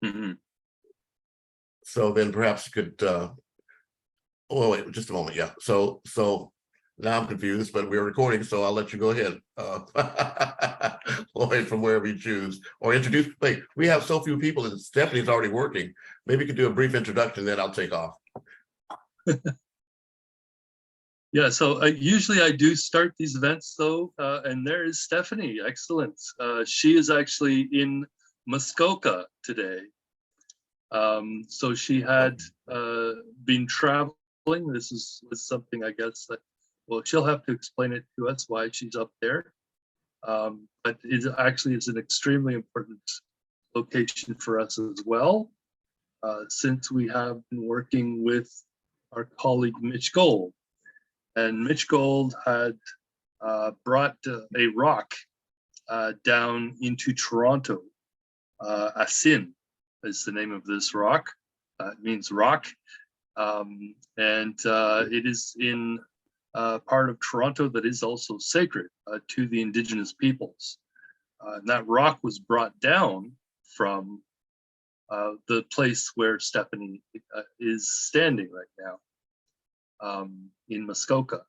Mhm. So then perhaps you could, oh, wait, just a moment. Yeah. So now I'm confused, but we're recording, so I'll let you go ahead. Lloyd, from wherever you choose, or introduce. Wait, we have so few people, and Stephanie's already working. Maybe you could do a brief introduction, then I'll take off. Yeah, so usually I do start these events though, and there is Stephanie. Excellent. She is actually in Muskoka today. So she had been traveling. This was something, I guess, that, well, she'll have to explain it to us why she's up there. But it actually is an extremely important location for us as well, since we have been working with our colleague Mitch Gold. And Mitch Gold had brought a rock down into Toronto. Asin is the name of this rock. It means rock. And it is in part of Toronto that is also sacred to the Indigenous peoples. And that rock was brought down from the place where Stephanie is standing right now. In Muskoka,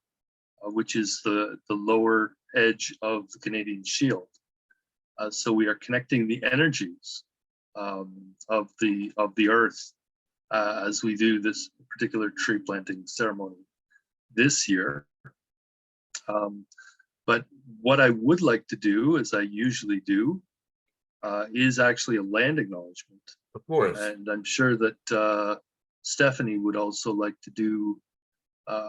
which is the lower edge of the Canadian Shield. So we are connecting the energies of the earth as we do this particular tree planting ceremony this year. But what I would like to do, as I usually do, is actually a land acknowledgement. Of course. And I'm sure that Stephanie would also like to do.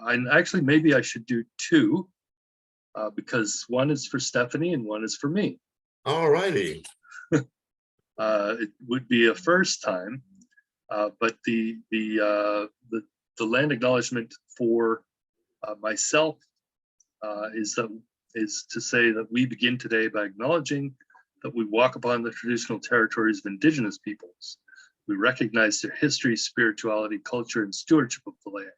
And actually, maybe I should do two, because one is for Stephanie and one is for me. All righty. It would be a first time, but the land acknowledgement for myself is to say that we begin today by acknowledging that we walk upon the traditional territories of Indigenous peoples. We recognize their history, spirituality, culture, and stewardship of the land.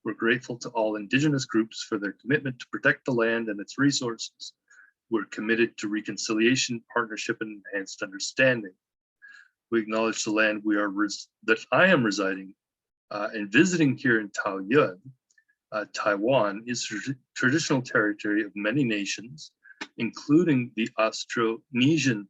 We're grateful to all Indigenous groups for their commitment to protect the land and its resources. We're committed to reconciliation, partnership, and enhanced understanding. We acknowledge the land that I am residing and visiting here in Taoyuan. Taiwan is traditional territory of many nations, including the Austronesian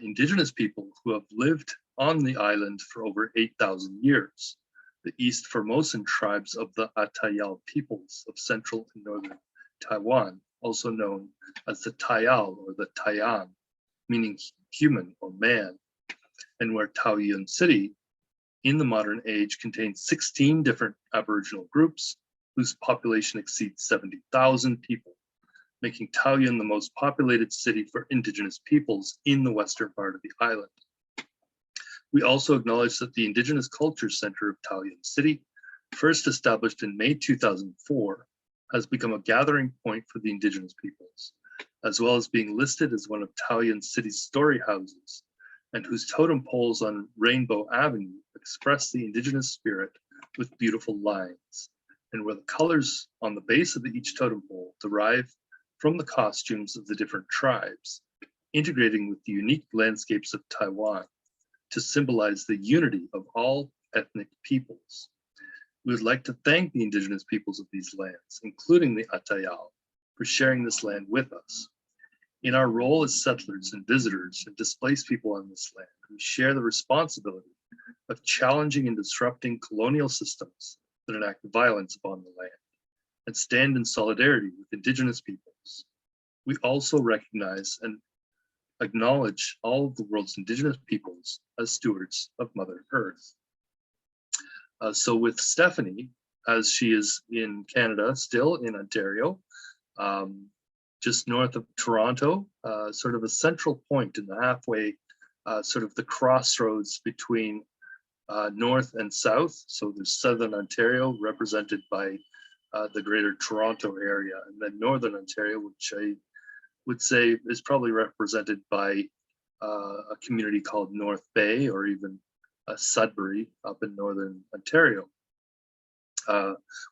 Indigenous people who have lived on the island for over 8,000 years. The East Formosan tribes of the Atayal peoples of central and northern Taiwan, also known as the Tayal or the Tayan, meaning human or man, and where Taoyuan City in the modern age contains 16 different Aboriginal groups whose population exceeds 70,000 people, making Taoyuan the most populated city for Indigenous peoples in the western part of the island. We also acknowledge that the Indigenous Culture Center of Taoyuan City, first established in May 2004, has become a gathering point for the Indigenous peoples, as well as being listed as one of Taoyuan City's story houses, and whose totem poles on Rainbow Avenue express the Indigenous spirit with beautiful lines, and where the colors on the base of each totem pole derive from the costumes of the different tribes, integrating with the unique landscapes of Taiwan to symbolize the unity of all ethnic peoples. We would like to thank the Indigenous peoples of these lands, including the Atayal, for sharing this land with us. In our role as settlers and visitors and displaced people on this land, we share the responsibility of challenging and disrupting colonial systems that enact violence upon the land and stand in solidarity with Indigenous peoples. We also recognize and acknowledge all of the world's Indigenous peoples as stewards of Mother Earth. So with Stephanie, as she is in Canada, still in Ontario, just north of Toronto, sort of a central point in the halfway, sort of the crossroads between north and south. So there's southern Ontario represented by the greater Toronto area, and then northern Ontario, which I would say is probably represented by a community called North Bay, or even Sudbury up in northern Ontario.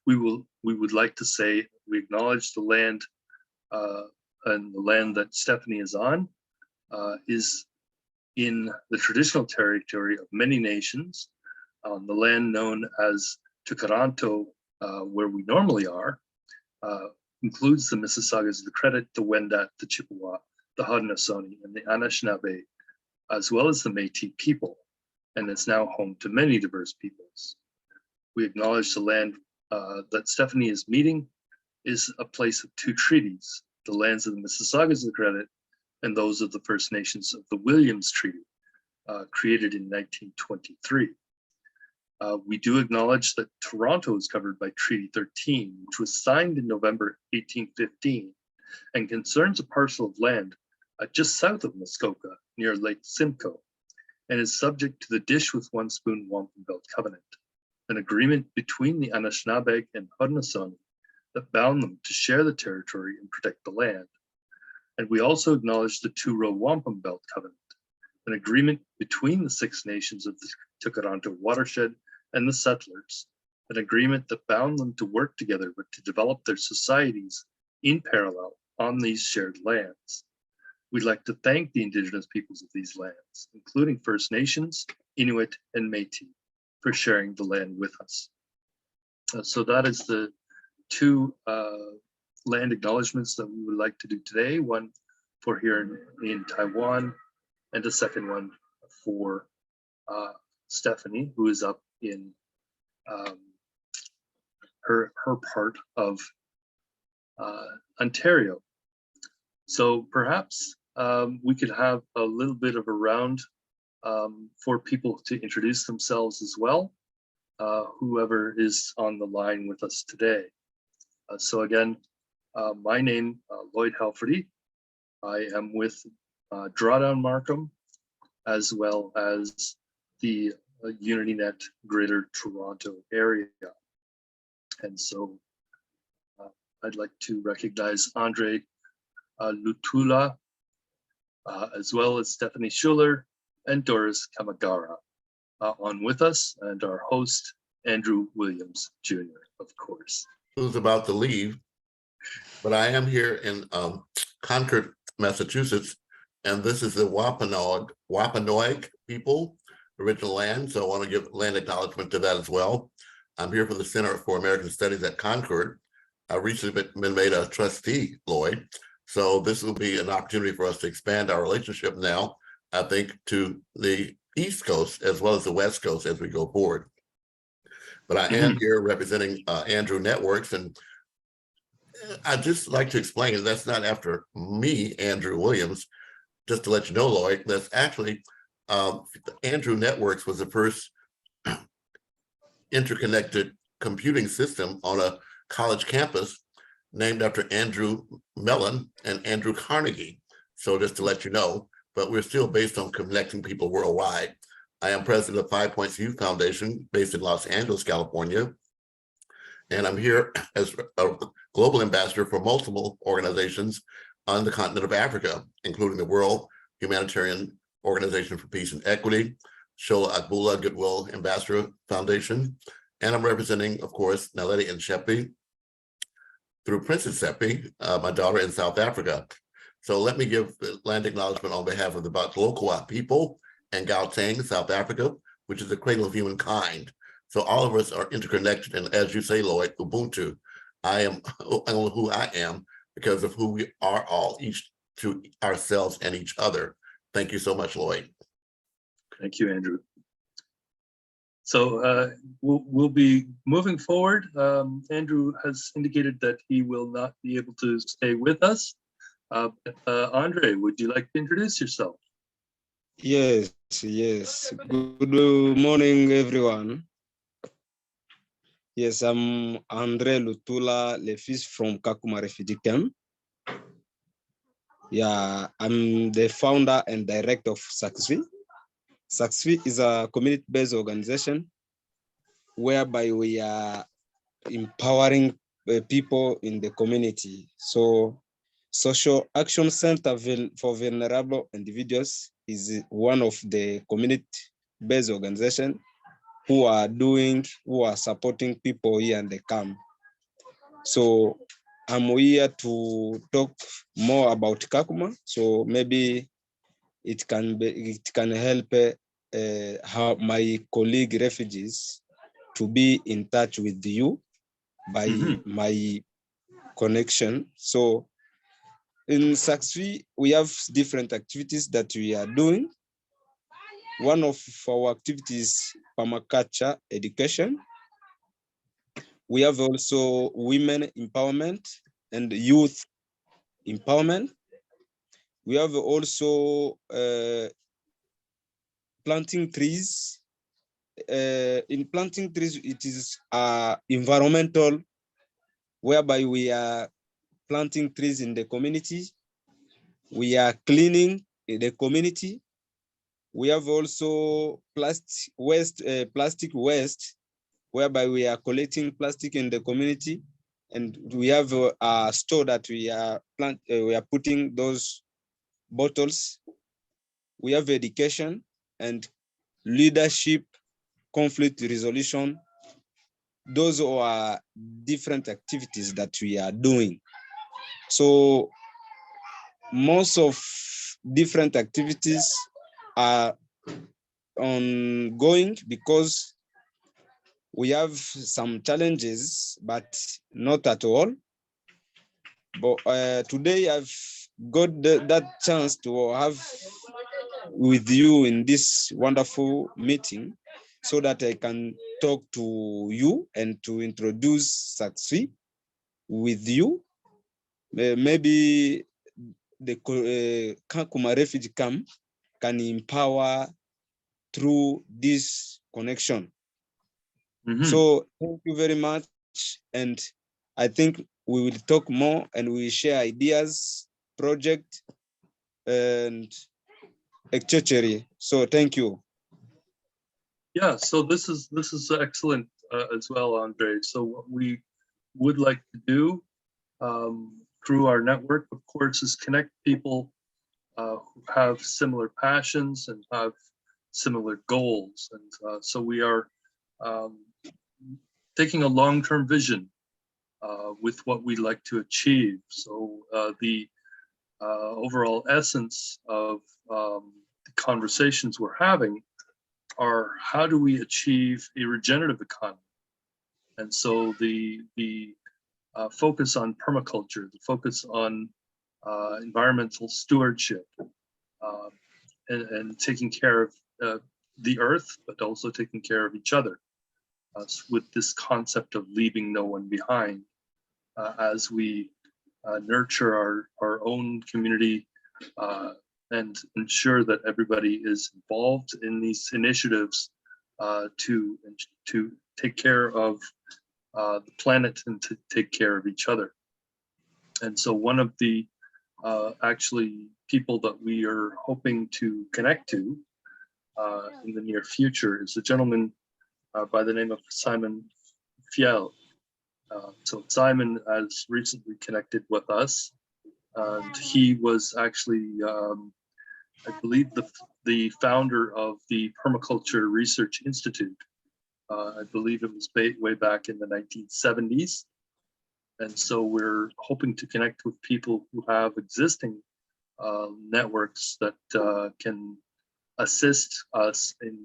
We would like to say we acknowledge the land, and the land that Stephanie is on is in the traditional territory of many nations on the land known as Tukaranto, where we normally are, includes the Mississaugas of the Credit, the Wendat, the Chippewa, the Haudenosaunee, and the Anishinaabe, as well as the Métis people, and is now home to many diverse peoples. We acknowledge the land that Stephanie is meeting is a place of two treaties, the lands of the Mississaugas of the Credit and those of the First Nations of the Williams Treaty, created in 1923. We do acknowledge that Toronto is covered by Treaty 13, which was signed in November 1815 and concerns a parcel of land just south of Muskoka near Lake Simcoe, and is subject to the Dish with One Spoon Wampum Belt Covenant, an agreement between the Anishinaabe and Haudenosaunee that bound them to share the territory and protect the land. And we also acknowledge the Two-Row Wampum Belt Covenant, an agreement between the Six Nations of the Tukaranto watershed and the settlers, an agreement that bound them to work together but to develop their societies in parallel on these shared lands. We'd like to thank the Indigenous peoples of these lands, including First Nations, Inuit, and Métis, for sharing the land with us. So that is the two land acknowledgements that we would like to do today, one for here in Taiwan, and a second one for Stephanie, who is up in her part of Ontario. So perhaps we could have a little bit of a round for people to introduce themselves as well, whoever is on the line with us today. So again, my name, Lloyd Halferty. I am with Drawdown Markham, as well as the UnityNet Greater Toronto area. And so I'd like to recognize Andre Lutula, as well as Stephanie Schuller and Doris Kamagara on with us, and our host, Andrew Williams, Jr., of course. Who's about to leave, but I am here in Concord, Massachusetts, and this is the Wampanoag people, original land, so I want to give land acknowledgement to that as well. I'm here for the Center for American Studies at Concord. I've recently been made a trustee, Lloyd, so this will be an opportunity for us to expand our relationship now, I think, to the East Coast as well as the West Coast as we go forward. But I am here representing Andrew Networks, and I'd just like to explain that that's not after me, Andrew Williams, just to let you know, Lloyd, that's actually Andrew Networks was the first interconnected computing system on a college campus named after Andrew Mellon and Andrew Carnegie. So just to let you know, but we're still based on connecting people worldwide. I am president of 5 Points Youth Foundation based in Los Angeles, California. And I'm here as a global ambassador for multiple organizations on the continent of Africa, including the World Humanitarian Organization for Peace and Equity, Shola Akbula Goodwill Ambassador Foundation. And I'm representing, of course, Naledi and Shepi through Princess Shepi, my daughter in South Africa. So let me give land acknowledgement on behalf of the Batlokoa people and Gauteng, South Africa, which is the cradle of humankind. So all of us are interconnected, and as you say, Lloyd, Ubuntu. I am who I am because of who we are all, each to ourselves and each other. Thank you so much, Lloyd. Thank you, Andrew. So we'll be moving forward. Andrew has indicated that he will not be able to stay with us. Andre, would you like to introduce yourself? Yes. Good morning, everyone. Yes, I'm Andre Lutula, le fils from Kakuma Refugee Camp. Yeah, I'm the founder and director of SACSV. SACSV is a community-based organization whereby we are empowering people in the community. So Social Action Center for Vulnerable Individuals is one of the community-based organizations who are supporting people here in the camp. So I'm here to talk more about Kakuma. So maybe it can help how my colleague refugees to be in touch with you by my connection. So in SACSV, we have different activities that we are doing. One of our activities, permaculture education. We have also women empowerment and youth empowerment. We have also planting trees. In planting trees, it is environmental, whereby we are planting trees in the community. We are cleaning the community. We have also plastic waste, whereby we are collecting plastic in the community, and we have a store that we are putting those bottles. We have education and leadership, conflict resolution. Those are different activities that we are doing. So most of different activities are ongoing because we have some challenges, but not at all. But today I've got that chance to have with you in this wonderful meeting so that I can talk to you and to introduce SACSV with you. Maybe the Kakuma refugee camp can empower through this connection. So thank you very much. And I think we will talk more and we will share ideas, project, and etc. So thank you. Yeah, so this is excellent as well, Andre. So what we would like to do through our network, of course, is connect people who have similar passions and have similar goals. And so we are taking a long-term vision with what we'd like to achieve. So the overall essence of the conversations we're having are how do we achieve a regenerative economy? And so the focus on permaculture, the focus on environmental stewardship, and taking care of the earth, but also taking care of each other, with this concept of leaving no one behind, as we nurture our own community and ensure that everybody is involved in these initiatives to take care of the planet and to take care of each other. And so one of the actually people that we are hoping to connect to in the near future is a gentleman by the name of Simon Fiel. So Simon has recently connected with us, and he was actually, I believe, the founder of the Permaculture Research Institute. I believe it was way back in the 1970s. And so we're hoping to connect with people who have existing networks that can assist us in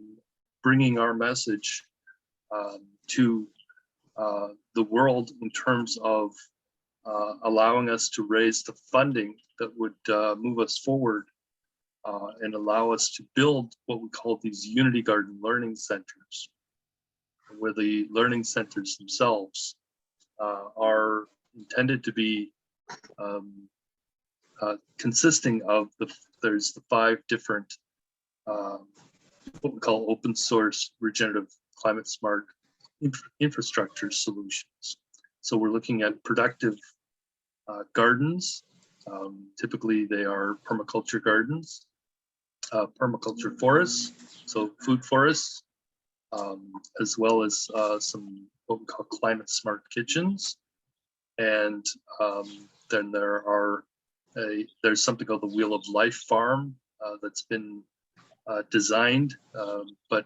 bringing our message to the world in terms of allowing us to raise the funding that would move us forward and allow us to build what we call these Unity Garden Learning Centers, where the learning centers themselves are intended to be consisting of there's the 5 different what we call open source regenerative climate smart infrastructure solutions. So we're looking at productive gardens. Typically they are permaculture gardens, permaculture forests, so food forests, as well as some what we call climate smart kitchens. And then there's something called the Wheel of Life farm that's been designed, but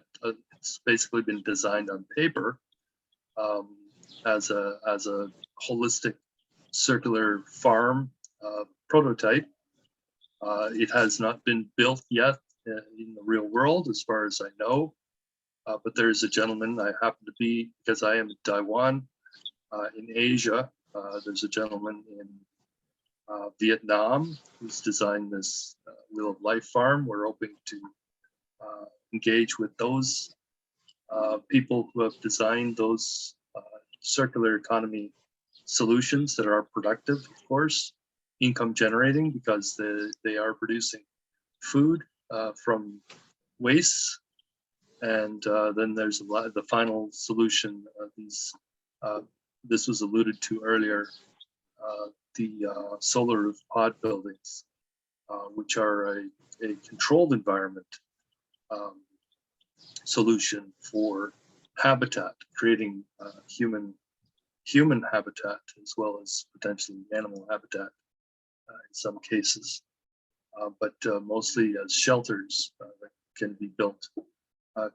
it's basically been designed on paper as a holistic circular farm prototype. It has not been built yet in the real world, as far as I know. But there's a gentleman, I happen to be, because I am in Taiwan, in Asia. There's a gentleman in Vietnam who's designed this Wheel of Life farm. We're hoping to engage with those people who have designed those circular economy solutions that are productive, of course, income generating, because they are producing food from waste. And then there's the final solution. This was alluded to earlier, the solar roof pod buildings, which are a controlled environment solution for habitat, creating human habitat as well as potentially animal habitat in some cases, but mostly as shelters that can be built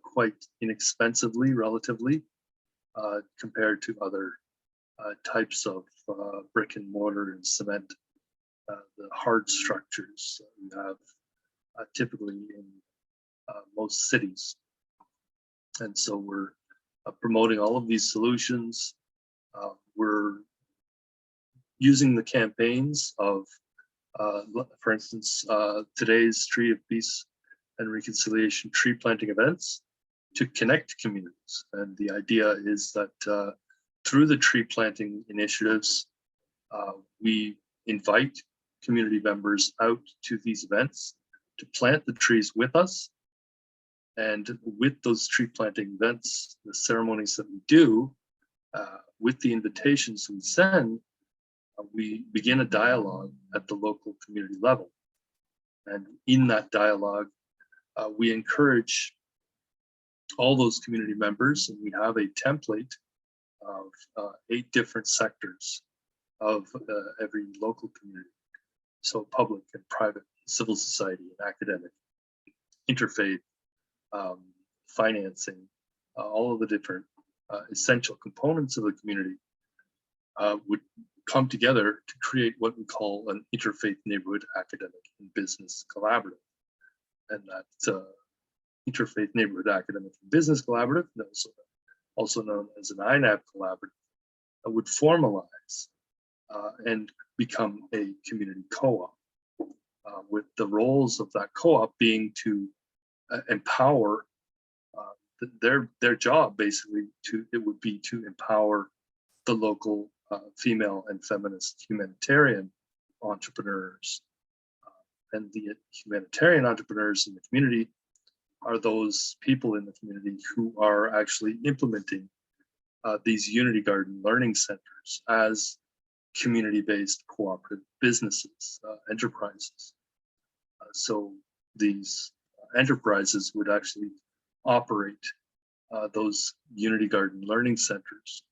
quite inexpensively, relatively, compared to other types of brick and mortar and cement, the hard structures that we have typically in most cities. And so we're promoting all of these solutions. We're using the campaigns of, for instance, today's Tree of Peace and Reconciliation tree planting events to connect communities. And the idea is that through the tree planting initiatives, we invite community members out to these events to plant the trees with us. And with those tree planting events, the ceremonies that we do, with the invitations we send, we begin a dialogue at the local community level. And in that dialogue, we encourage all those community members, and we have a template of 8 different sectors of every local community. So public and private, civil society and academic, interfaith, financing, all of the different essential components of the community would come together to create what we call an interfaith neighborhood academic and business collaborative. And that interfaith neighborhood academic and business collaborative, also known as an INAB collaborative, would formalize and become a community co-op, with the roles of that co-op being to empower their job, basically, it would be to empower the local female and feminist humanitarian entrepreneurs. And the humanitarian entrepreneurs in the community are those people in the community who are actually implementing these Unity Garden learning centers as community-based cooperative businesses, enterprises. So these enterprises would actually operate those Unity Garden learning centers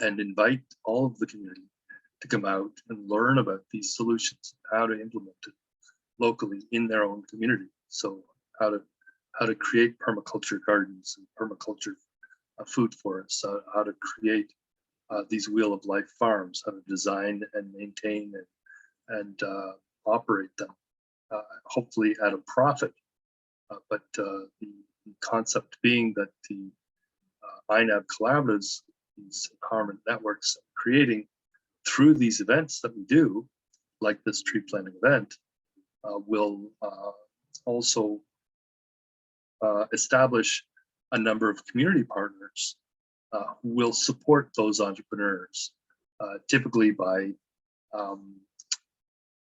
and invite all of the community to come out and learn about these solutions, how to implement it locally in their own community. So how to create permaculture gardens and permaculture food forests, how to create these Wheel of Life farms, how to design and maintain and operate them, hopefully at a profit. But the concept being that the INAB collaboratives, these empowerment networks creating through these events that we do, like this tree planting event, will also establish a number of community partners who will support those entrepreneurs, typically by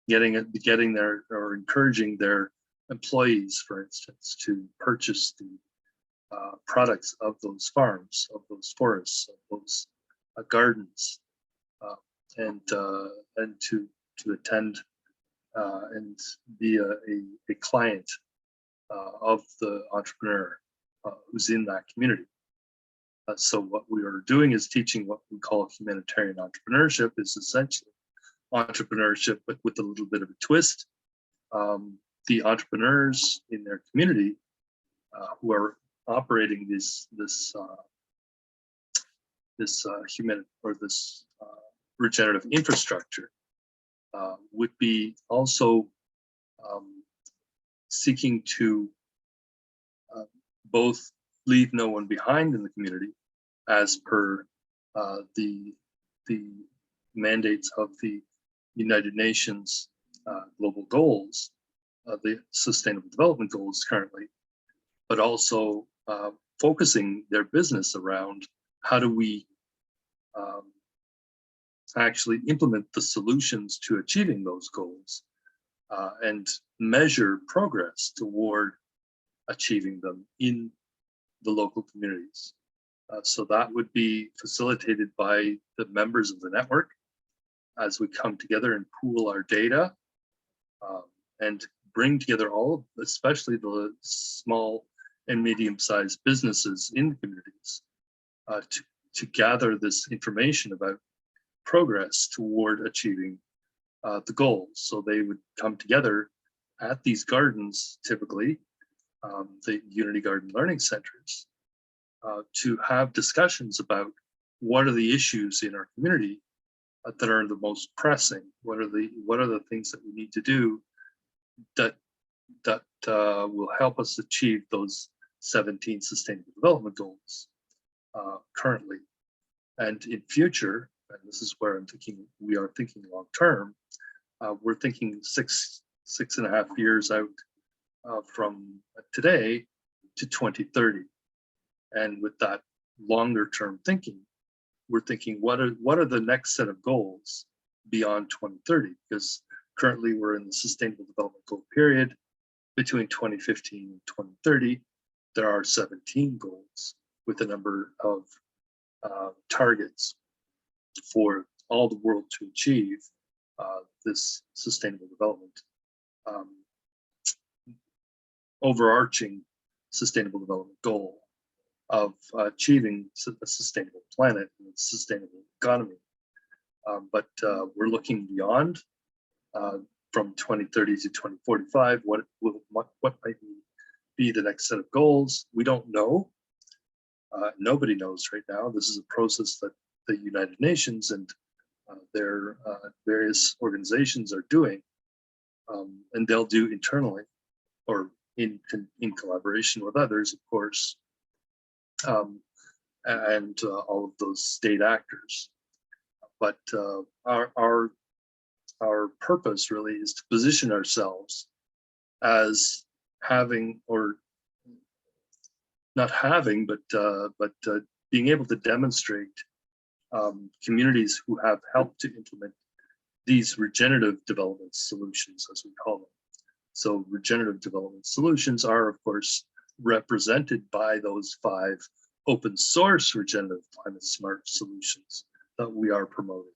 getting their, or encouraging their employees, for instance, to purchase the products of those farms, of those forests, of those gardens, and to attend and be a client of the entrepreneur who's in that community. So what we are doing is teaching what we call humanitarian entrepreneurship. Is essentially entrepreneurship, but with a little bit of a twist. The entrepreneurs in their community who are operating this regenerative infrastructure would be also seeking to both leave no one behind in the community, as per the mandates of the United Nations global goals, the Sustainable Development Goals currently, but also focusing their business around how do we actually implement the solutions to achieving those goals and measure progress toward achieving them in the local communities. So that would be facilitated by the members of the network as we come together and pool our data and bring together all, especially the small and medium-sized businesses in the communities to gather this information about progress toward achieving the goals. So they would come together at these gardens, typically, the Unity Garden Learning Centers, to have discussions about what are the issues in our community that are the most pressing. What are the things that we need to do that will help us achieve those 17 Sustainable Development Goals currently, and in future. And this is where we are thinking long term. We're thinking six and a half years out from today to 2030. And with that longer term thinking, we're thinking what are the next set of goals beyond 2030? Because currently we're in the Sustainable Development Goal period. Between 2015 and 2030, there are 17 goals with a number of targets for all the world to achieve this sustainable development, overarching sustainable development goal of achieving a sustainable planet and a sustainable economy. But we're looking beyond from 2030 to 2045. What might be the next set of goals? We don't know. Nobody knows right now. This is a process that the United Nations and their various organizations are doing, and they'll do internally or in collaboration with others, of course, and all of those state actors. But our purpose really is to position ourselves as having, or not having, but being able to demonstrate communities who have helped to implement these regenerative development solutions, as we call them. So regenerative development solutions are, of course, represented by those 5 open source regenerative climate smart solutions that we are promoting.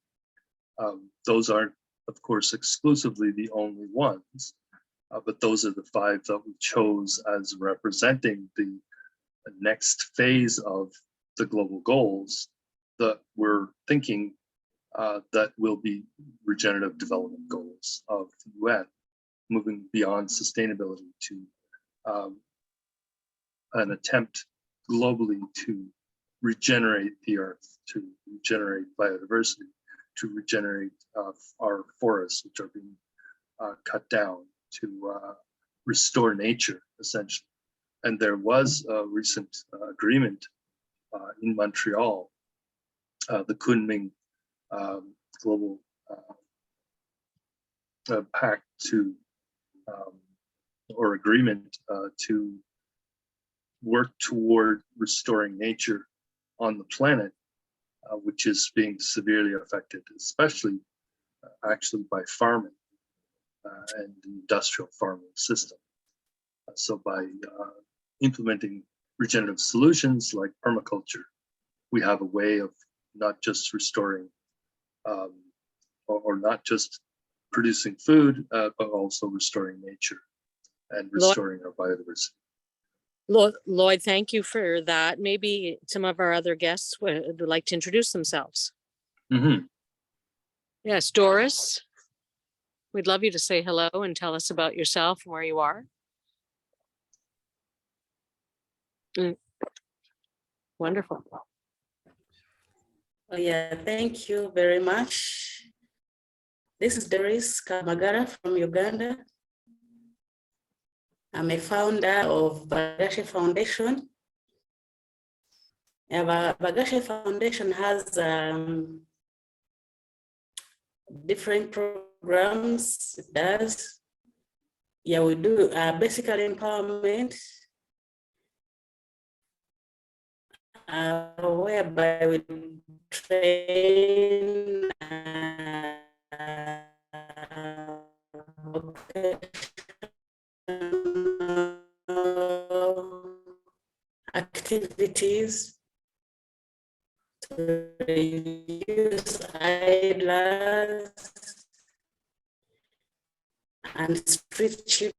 Those aren't, of course, exclusively the only ones, but those are the 5 that we chose as representing the next phase of the global goals that we're thinking that will be regenerative development goals of the UN, moving beyond sustainability to an attempt globally to regenerate the earth, to regenerate biodiversity, to regenerate our forests, which are being cut down, to restore nature, essentially. And there was a recent agreement in Montreal, the Kunming Global Pact to, or agreement to work toward restoring nature on the planet, which is being severely affected, especially actually by farming and the industrial farming system. So by implementing regenerative solutions like permaculture, we have a way of not just restoring or not just producing food, but also restoring nature and restoring our biodiversity. Lloyd, thank you for that. Maybe some of our other guests would like to introduce themselves. Mm-hmm. Yes, Doris, we'd love you to say hello and tell us about yourself and where you are. Wonderful. Oh, yeah, thank you very much. This is Doris Kamagara from Uganda. I'm a founder of Bagashe Foundation. Bagashe Foundation has different programs. It does. Yeah, we do basically empowerment, whereby we train activities to reduce idlers and street children.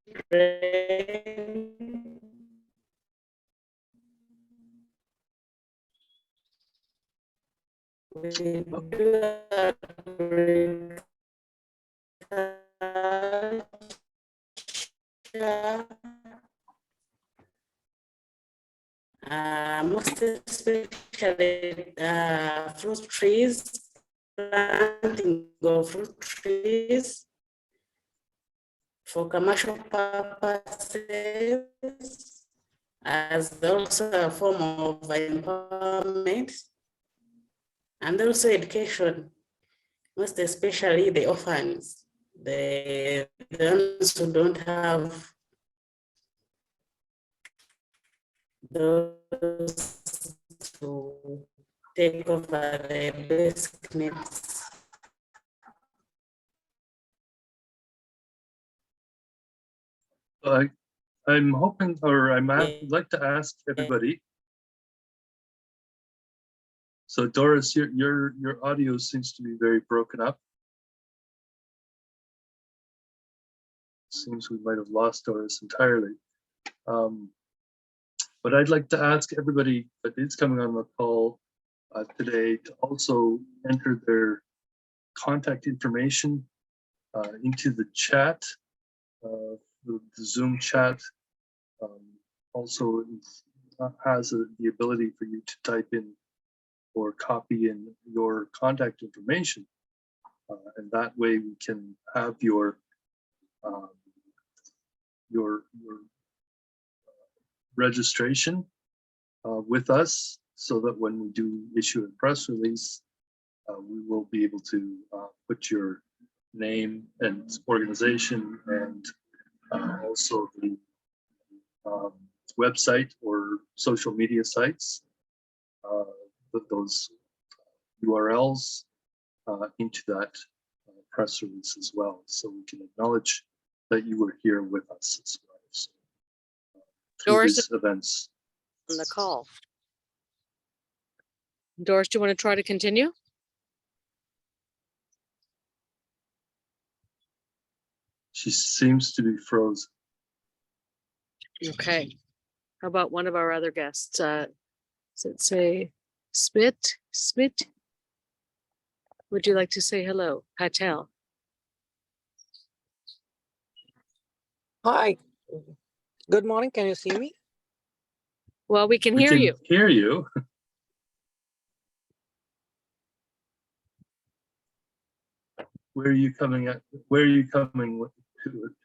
We do most especially fruit trees, planting of fruit trees for commercial purposes, as also a form of empowerment, and also education, most especially the orphans, the ones who don't have those to take over their basic needs. I'm hoping, or I'd like to ask everybody. So Doris, your audio seems to be very broken up. Seems we might have lost Doris entirely. But I'd like to ask everybody that is coming on the call today to also enter their contact information into the chat, the Zoom chat. Also has the ability for you to type in or copy in your contact information, and that way we can have your registration with us, so that when we do issue a press release, we will be able to put your name and organization and also the website or social media sites, put those URLs into that press release as well, so we can acknowledge that you were here with us as well. So, through Doris these events. On the call. Doris, do you want to try to continue? She seems to be frozen. Okay. How about one of our other guests? Does it say Smit? Would you like to say hello? Patel. Hi, good morning. Can you see me? Well, we can We hear can you. hear you. Where are you coming at? Where are you coming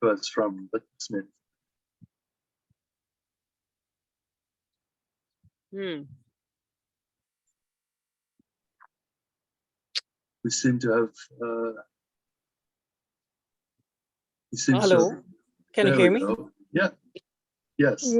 to us from, Smith? Hmm. We seem to have. Hello, can you hear me? Yeah. Yes.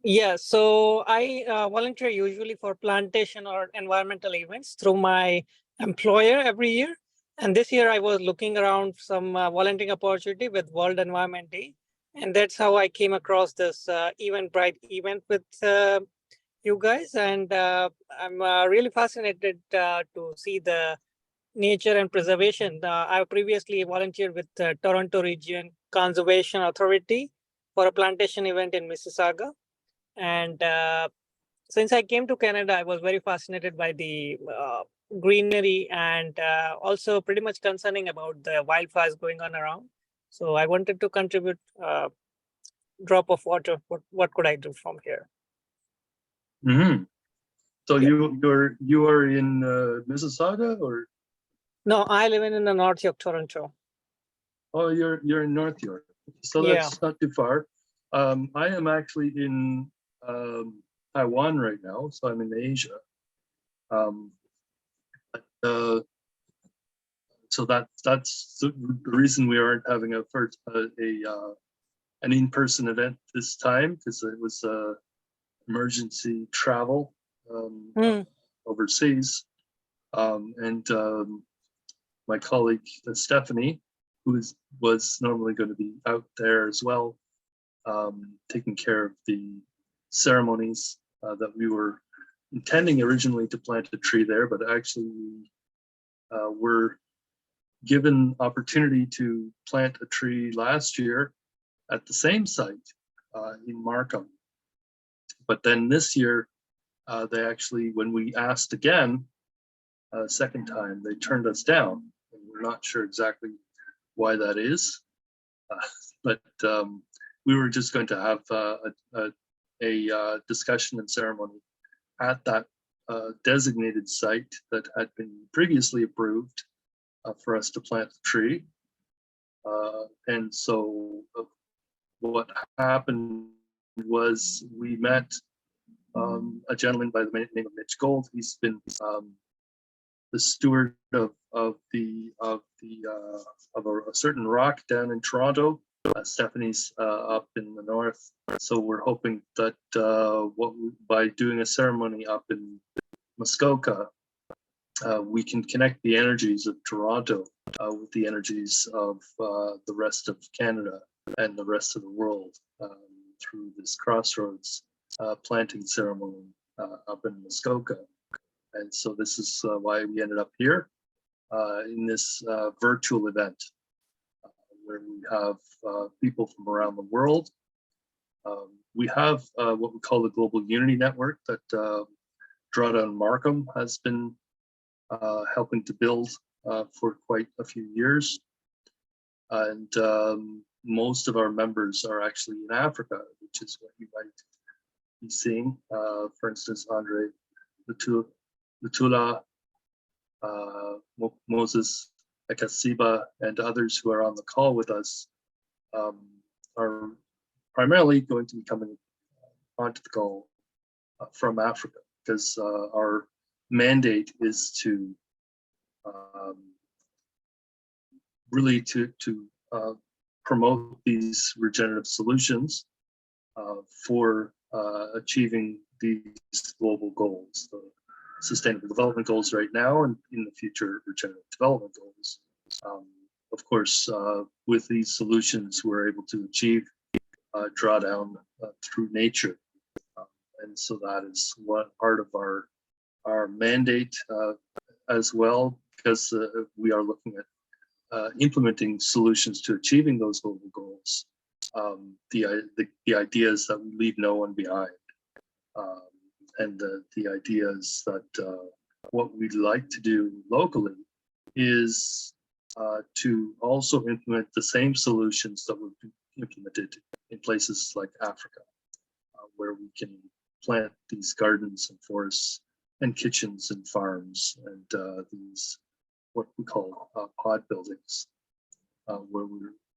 Yeah, so I volunteer usually for plantation or environmental events through my employer every year. And this year I was looking around some volunteering opportunity with World Environment Day. And that's how I came across this Eventbrite event with you guys. And I'm really fascinated to see the nature and preservation. I previously volunteered with the Toronto Region Conservation Authority for a plantation event in Mississauga. And since I came to Canada, I was very fascinated by the greenery and also pretty much concerning about the wildfires going on around. So I wanted to contribute a drop of water. What could I do from here? Mm-hmm. So Yeah. you are in Mississauga, or? No, I live in the North York, Toronto. Oh, you're in North York. So Yeah. that's not too far. I am actually in Taiwan right now, so I'm in Asia. So that's the reason we aren't having an in-person event this time, because it was emergency travel overseas. My colleague Stephanie, who was normally going to be out there as well, taking care of the ceremonies that we were intending originally to plant a tree there, but actually we were given opportunity to plant a tree last year at the same site in Markham. But then this year, they actually, when we asked again, second time, they turned us down. And we're not sure exactly why that is, but we were just going to have a discussion and ceremony at that designated site that had been previously approved for us to plant the tree. And so what happened was we met a gentleman by the name of Mitch Gold. He's been the steward of a certain rock down in Toronto. Stephanie's up in the north, so we're hoping that by doing a ceremony up in Muskoka, we can connect the energies of Toronto with the energies of the rest of Canada and the rest of the world through this crossroads planting ceremony up in Muskoka. And so this is why we ended up here in this virtual event where we have people from around the world. We have what we call the Global Unity Network that Drawdown Markham has been helping to build for quite a few years. And most of our members are actually in Africa, which is what you might be seeing. For instance, Andre Lutula, Moses Akasiba, and others who are on the call with us are primarily going to be coming onto the call from Africa, because our mandate is to really to promote these regenerative solutions for achieving these global goals, the Sustainable Development Goals right now, and in the future regenerative development goals. Of course, with these solutions, we're able to achieve drawdown through nature. And so that is one part of our mandate as well, because we are looking at implementing solutions to achieving those global goals. The idea is that we leave no one behind. And the idea is that what we'd like to do locally is to also implement the same solutions that were implemented in places like Africa, where we can plant these gardens and forests and kitchens and farms and these what we call pod buildings, where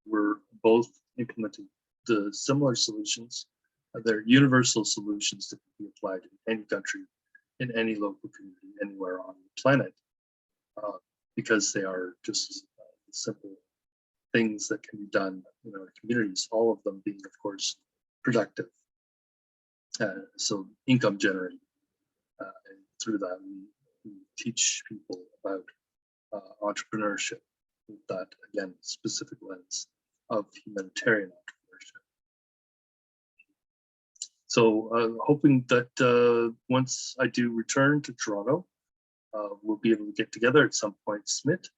we're both implementing the similar solutions. They're universal solutions that can be applied in any country, in any local community, anywhere on the planet, because they are just simple things that can be done in our communities, all of them being, of course, productive. So income generating. And through that, we teach people about entrepreneurship with that, again, specific lens of humanitarian entrepreneurship. So hoping that once I do return to Toronto, we'll be able to get together at some point, Smith.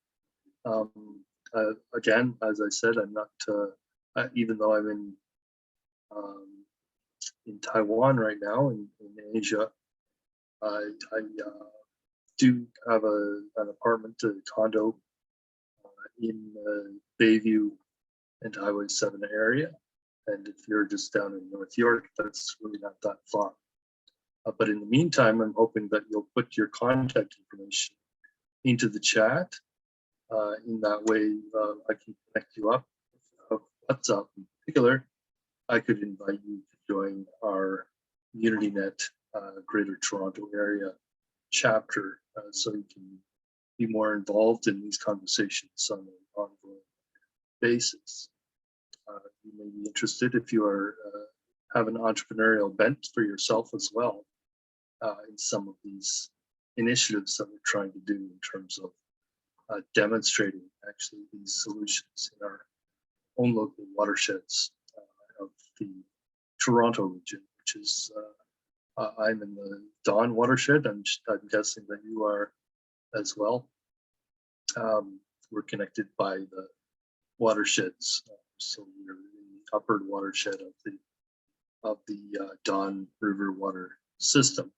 Again, as I said, I'm not, even though I'm in Taiwan right now, in Asia, I do have an apartment, a condo in Bayview and Highway 7 area. And if you're just down in North York, that's really not that far. But in the meantime, I'm hoping that you'll put your contact information into the chat. In that way, I can connect you up. WhatsApp in particular, I could invite you to join our UnityNet Greater Toronto Area chapter, so you can be more involved in these conversations on an ongoing basis. You may be interested if you are have an entrepreneurial bent for yourself as well in some of these initiatives that we're trying to do in terms of demonstrating actually these solutions in our own local watersheds of the Toronto region, which is I'm in the Don watershed. I'm guessing that you are as well. We're connected by the watersheds, so we're in the upper watershed of the Don River water system,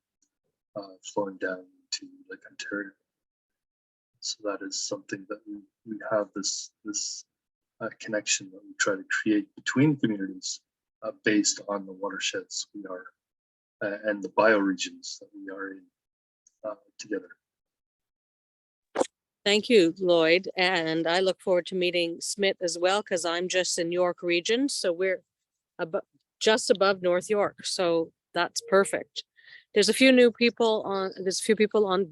flowing down to Lake Ontario. So that is something that we have this connection that we try to create between communities based on the watersheds we are and the bioregions that we are in together. Thank you, Lloyd. And I look forward to meeting Smith as well, because I'm just in York region. So we're just above North York. So that's perfect. There's a few people on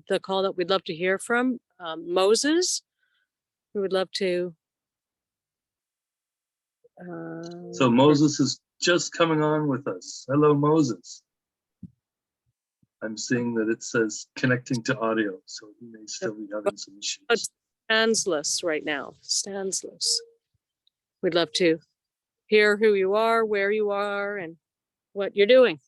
the call that we'd love to hear from. Moses, we would love to. So Moses is just coming on with us. Hello, Moses. I'm seeing that it says connecting to audio, so he may still be having some issues. It's standsless right now, standsless. We'd love to hear who you are, where you are, and what you're doing.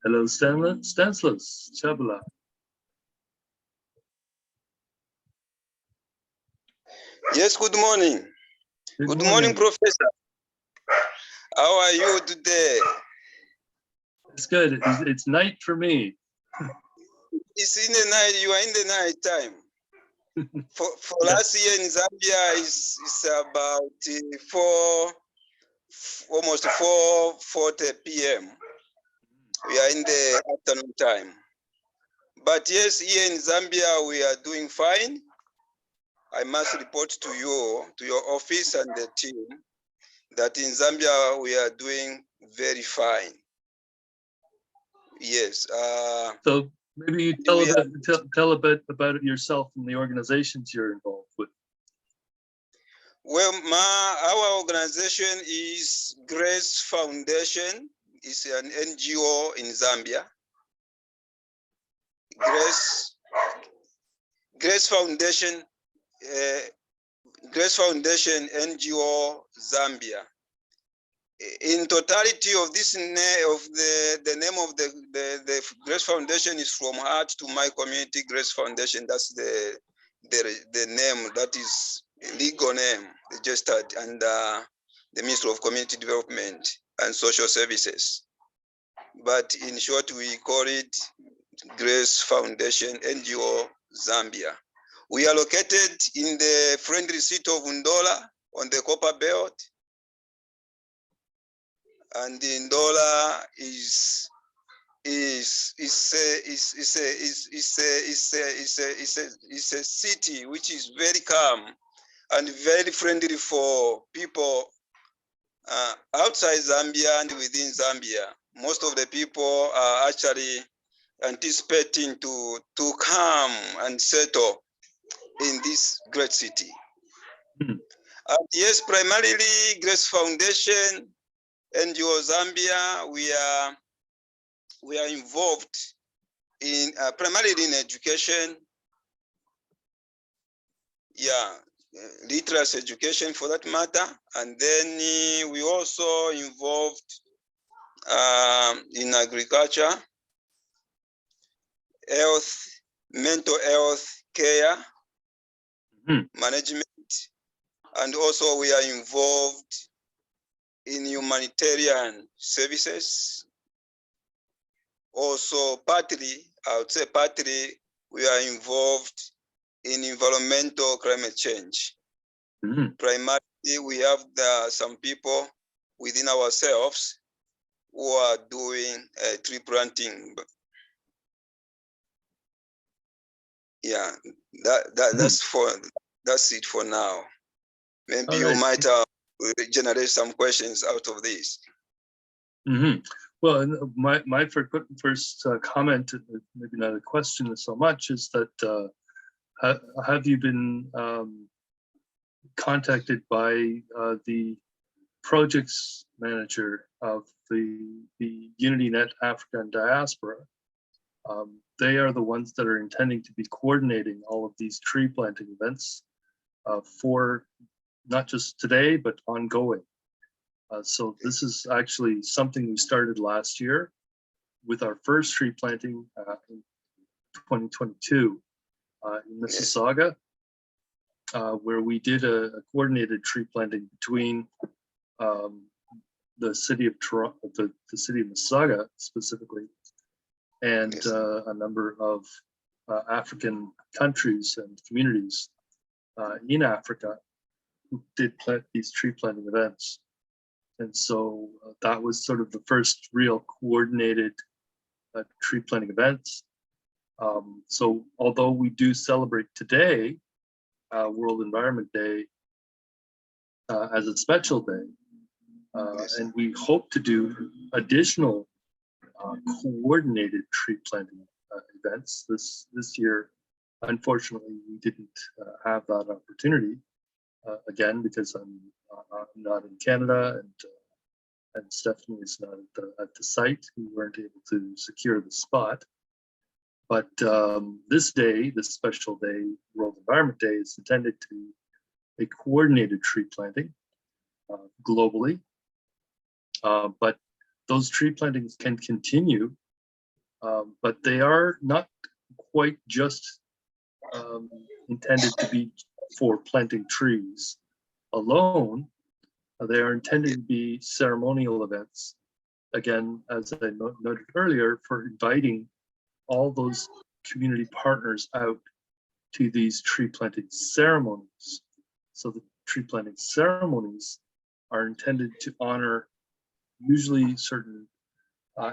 Hello, Stanislas Chabala. Yes, good morning. Good morning, Professor. How are you today? It's good. It's night for me. It's in the night. You are in the night time. For last year in Zambia, it's about almost 4:40 p.m. We are in the afternoon time. But yes, here in Zambia, we are doing fine. I must report to you, to your office and the team, that in Zambia we are doing very fine. Yes. So maybe you tell a bit about yourself and the organizations you're involved with. Well, our organization is Grace Foundation. It's an NGO in Zambia. Grace Foundation. Grace Foundation NGO Zambia. In totality of this the name of the Grace Foundation is From Heart to My Community Grace Foundation. That's the name, that is legal name registered under the Ministry of Community Development and Social Services. But in short, we call it Grace Foundation NGO Zambia. We are located in the friendly city of Ndola on the Copper Belt. And Ndola is a city which is very calm and very friendly for people outside Zambia and within Zambia. Most of the people are actually anticipating to come and settle in this great city. Yes, primarily Grace Foundation NGO Zambia, we are involved in primarily in education, literacy education for that matter, and then we also involved in agriculture, health, mental health care, management, and also we are involved in humanitarian services. Also partly, I would say partly, we are involved in environmental climate change. Primarily, we have some people within ourselves who are doing tree planting. Yeah, That's it for now. Maybe All you right. might generate some questions out of this. Mm-hmm. Well, and my first comment, maybe not a question so much, is that have you been contacted by the projects manager of the UnityNet Africa and Diaspora? They are the ones that are intending to be coordinating all of these tree planting events for not just today, but ongoing. So this is actually something we started last year with our first tree planting in 2022 in Mississauga, where we did a coordinated tree planting between the city of Toronto, the city of Mississauga specifically, and a number of African countries and communities in Africa who did plant these tree planting events. And so that was sort of the first real coordinated tree planting events. So although we do celebrate today, World Environment Day, as a special day, and we hope to do additional coordinated tree planting events this year. Unfortunately, we didn't have that opportunity again because I'm not in Canada and Stephanie is not at the site. We weren't able to secure the spot. But this day, this special day, World Environment Day, is intended to be a coordinated tree planting globally. But those tree plantings can continue, but they are not quite just intended to be for planting trees alone. They are intended to be ceremonial events. Again, as I noted earlier, for inviting all those community partners out to these tree planting ceremonies. So the tree planting ceremonies are intended to honor usually certain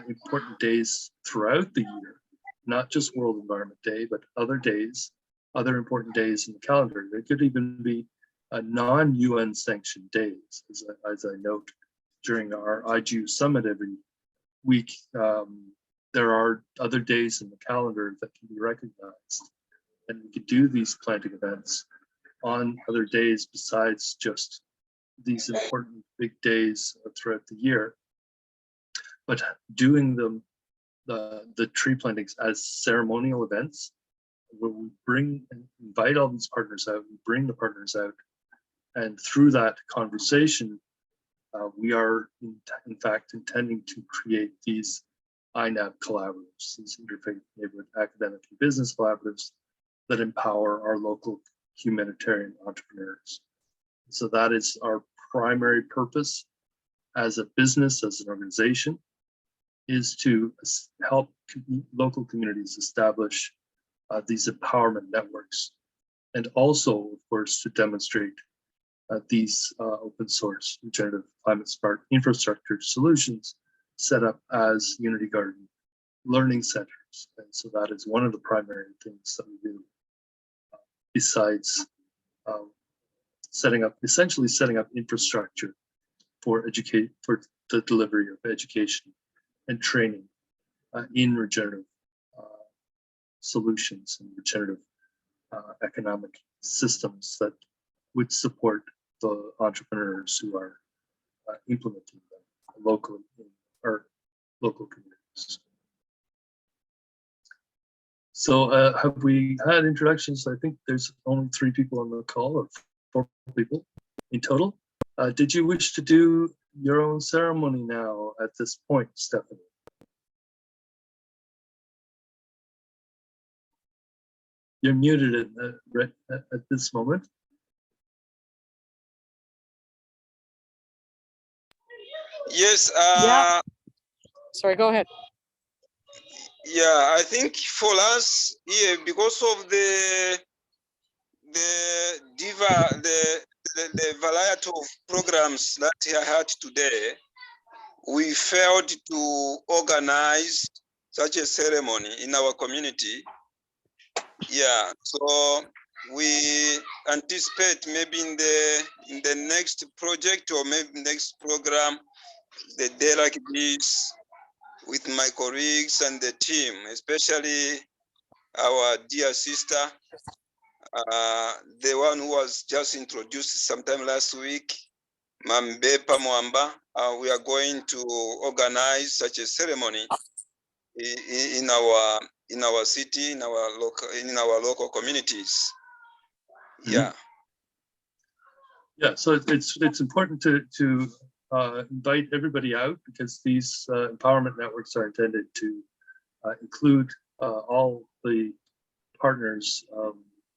important days throughout the year, not just World Environment Day, but other days, other important days in the calendar. There could even be non-UN sanctioned days, as I note during our IGU summit every week. There are other days in the calendar that can be recognized, and we could do these planting events on other days besides just these important big days throughout the year. But doing them, the tree plantings as ceremonial events, where we invite all these partners out, we bring the partners out, and through that conversation, we are in fact intending to create these INAB collaboratives, these interfaith neighborhood academic and business collaboratives that empower our local humanitarian entrepreneurs. So that is our primary purpose as a business, as an organization, is to help local communities establish these empowerment networks, and also, of course, to demonstrate these open source regenerative climate smart infrastructure solutions set up as Unity Garden learning centers. And so that is one of the primary things that we do, besides essentially setting up infrastructure for the delivery of education and training in regenerative solutions and regenerative economic systems that would support the entrepreneurs who are implementing them locally in our local communities. So have we had introductions? I think there's only 3 people on the call, or 4 people in total. Did you wish to do your own ceremony now at this point, Stephanie? You're muted at this moment. Yes. Yeah. Sorry, go ahead. Yeah, I think for us here, because of the variety of programs that I had today, we failed to organize such a ceremony in our community. Yeah, so we anticipate maybe in the next project or maybe next program, the day like this, with my colleagues and the team, especially our dear sister, the one who was just introduced sometime last week, Mambepa Mwamba. We are going to organize such a ceremony in our city, in our local communities. Yeah. Yeah, so it's important to invite everybody out, because these empowerment networks are intended to include all the partners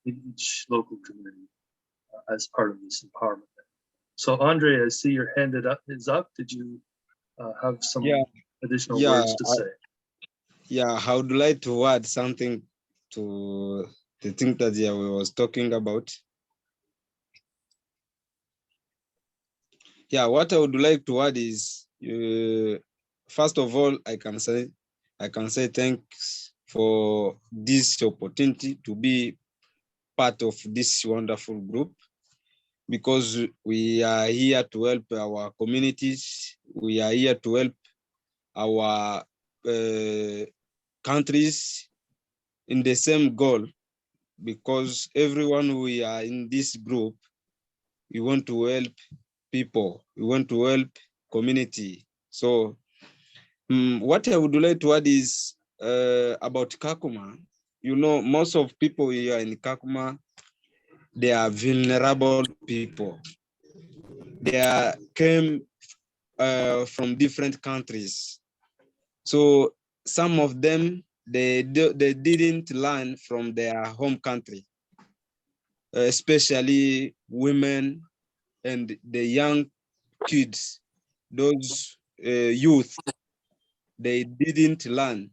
in each local community as part of this empowerment. So Andre, I see your hand is up. Did you have some additional words to say? I would like to add something to the thing that we was talking about. Yeah, what I would like to add is, first of all, I can say thanks for this opportunity to be part of this wonderful group, because we are here to help our communities. We are here to help our countries in the same goal, because everyone we are in this group, we want to help people, we want to help community. So what I would like to add is about Kakuma. You know, most of people here in Kakuma, they are vulnerable people. They came from different countries. So some of them, they didn't learn from their home country, especially women and the young kids, those youth, they didn't learn.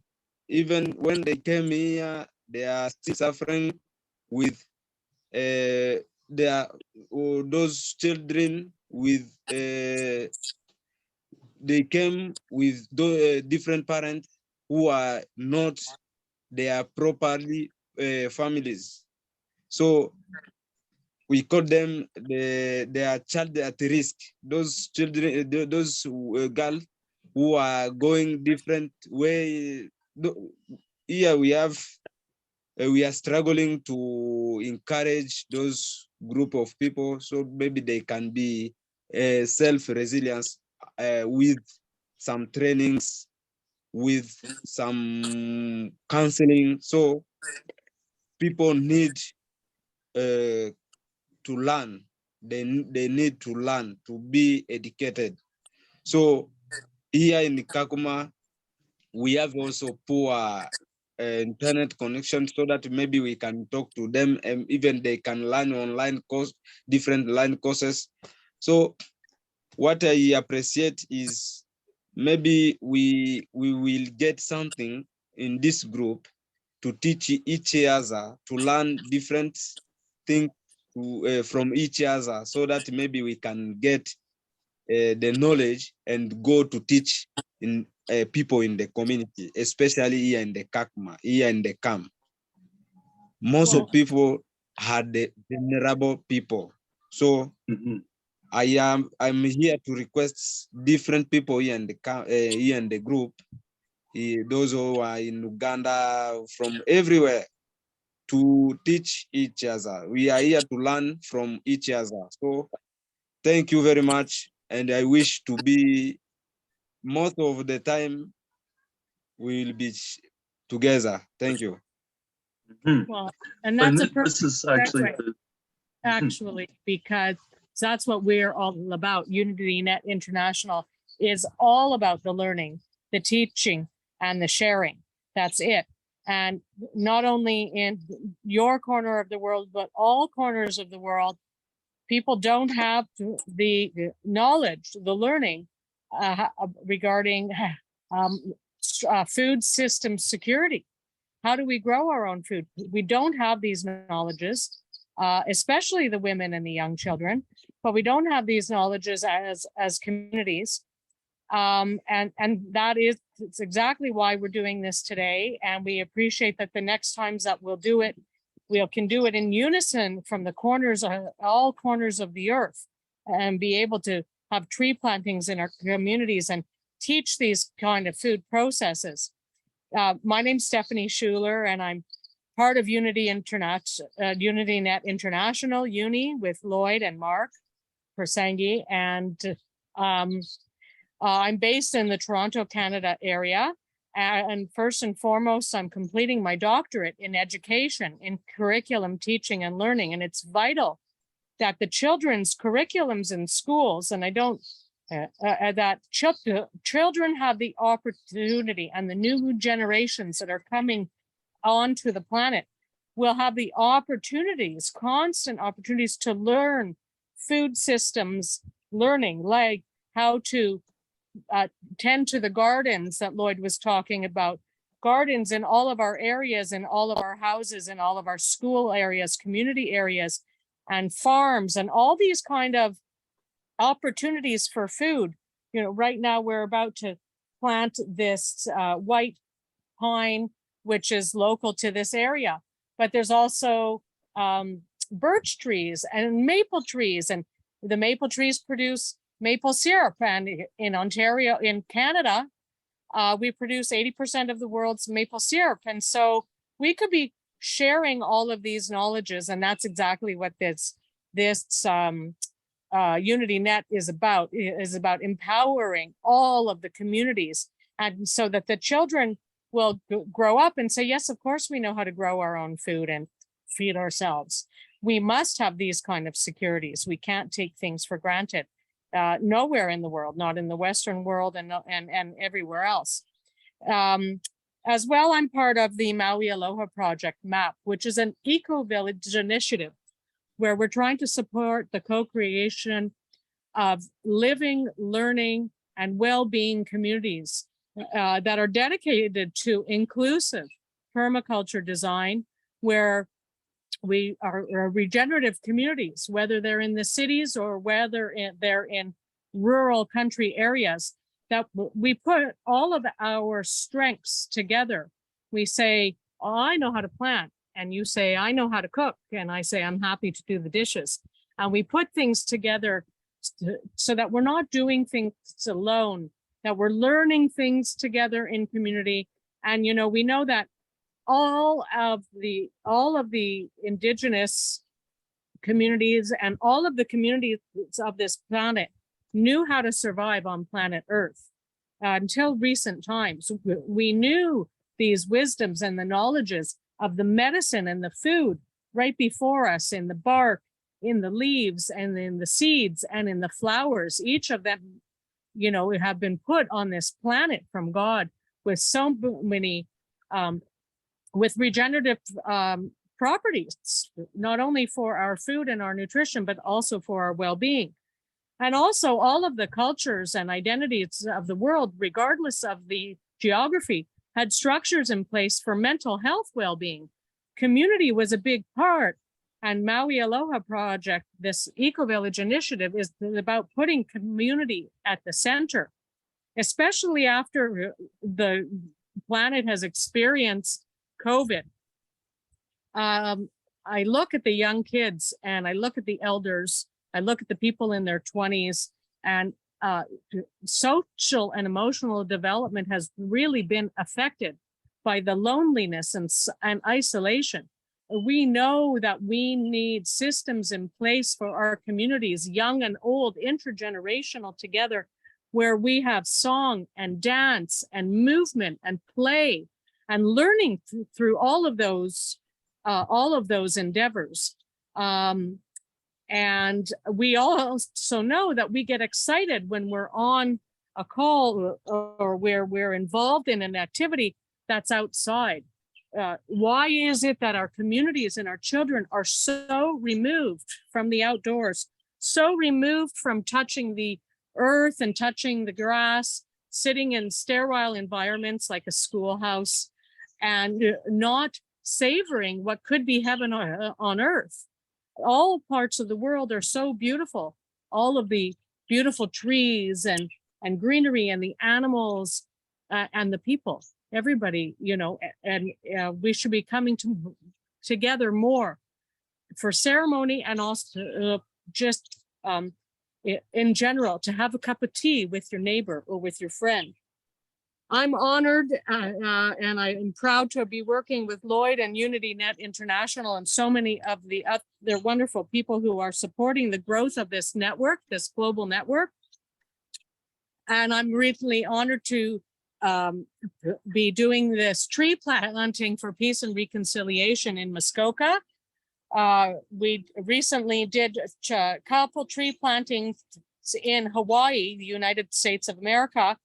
Even when they came here, they are still suffering with those children with they came with different parents who are not their properly families. So we call them their child at risk. Those children, those girls who are going different way. Here we are struggling to encourage those group of people, so maybe they can be self-resilience with some trainings, with some counseling. So people need to learn. They need to learn to be educated. So here in Kakuma, we have also poor internet connection, so that maybe we can talk to them, and even they can learn online course, different line courses. So what I appreciate is, maybe we will get something in this group to teach each other, to learn different things from each other, so that maybe we can get the knowledge and go to teach in people in the community, especially here in the Kakuma, here in the camp. Most of people had the vulnerable people. So I'm here to request different people here in the group, those who are in Uganda, from everywhere, to teach each other. We are here to learn from each other. So thank you very much. And I wish to be, most of the time, we will be together. Thank you. Well, and that's a This is actually perfect actually, because that's what we're all about. Unity Net International is all about the learning, the teaching, and the sharing. That's it. And not only in your corner of the world, but all corners of the world, people don't have the knowledge, the learning regarding food system security. How do we grow our own food? We don't have these knowledges, especially the women and the young children, but we don't have these knowledges as communities. And it's exactly why we're doing this today. And we appreciate that the next times that we'll do it, we can do it in unison from the corners, all corners of the earth, and be able to have tree plantings in our communities and teach these kind of food processes. My name's Stephanie Schuler, and I'm part of Unity Net International, Uni, with Lloyd and Mark Persangi, and I'm based in the Toronto, Canada area. And first and foremost, I'm completing my doctorate in education, in curriculum teaching and learning. And it's vital that the children's curriculums in schools, and I don't, that children have the opportunity, and the new generations that are coming onto the planet will have the opportunities, constant opportunities to learn food systems learning, like how to tend to the gardens that Lloyd was talking about, gardens in all of our areas, in all of our houses, in all of our school areas, community areas, and farms, and all these kind of opportunities for food. You know, right now we're about to plant this white pine, which is local to this area, but there's also birch trees and maple trees, and the maple trees produce maple syrup. And in Ontario, in Canada, we produce 80% of the world's maple syrup. And so we could be sharing all of these knowledges, and that's exactly what this Unity Net is about empowering all of the communities, and so that the children will grow up and say, yes, of course we know how to grow our own food and feed ourselves. We must have these kind of securities. We can't take things for granted. Nowhere in the world, not in the Western world, and everywhere else. As well, I'm part of the Maui Aloha Project, MAP, which is an eco-village initiative where we're trying to support the co-creation of living, learning, and well-being communities that are dedicated to inclusive permaculture design, where we are regenerative communities, whether they're in the cities or whether they're in rural country areas, that we put all of our strengths together. We say, oh, I know how to plant, and you say, I know how to cook, and I say, I'm happy to do the dishes. And we put things together so that we're not doing things alone, that we're learning things together in community. And, you know, we know that all of the indigenous communities and all of the communities of this planet knew how to survive on planet Earth until recent times. We knew these wisdoms and the knowledges of the medicine and the food right before us, in the bark, in the leaves, and in the seeds, and in the flowers. Each of them, you know, have been put on this planet from God with so many with regenerative properties, not only for our food and our nutrition, but also for our well-being. And also all of the cultures and identities of the world, regardless of the geography, had structures in place for mental health well-being. Community was a big part. And Maui Aloha Project, this eco-village initiative, is about putting community at the center, especially after the planet has experienced COVID. I look at the young kids, and I look at the elders, I look at the people in their 20s, and social and emotional development has really been affected by the loneliness and isolation. We know that we need systems in place for our communities, young and old, intergenerational together, where we have song and dance and movement and play and learning through all of those endeavors. And we also know that we get excited when we're on a call or where we're involved in an activity that's outside. Why is it that our communities and our children are so removed from the outdoors, so removed from touching the earth and touching the grass, sitting in sterile environments like a schoolhouse, and not savoring what could be heaven on earth? All parts of the world are so beautiful. All of the beautiful trees and greenery and the animals and the people, everybody, you know, and we should be coming together more for ceremony and also just in general, to have a cup of tea with your neighbor or with your friend. I'm honored and I am proud to be working with Lloyd and UnityNet International and so many of the other wonderful people who are supporting the growth of this network, this global network. And I'm really honored to be doing this tree planting for peace and reconciliation in Muskoka. We recently did a couple tree plantings in Hawaii, the United States of America,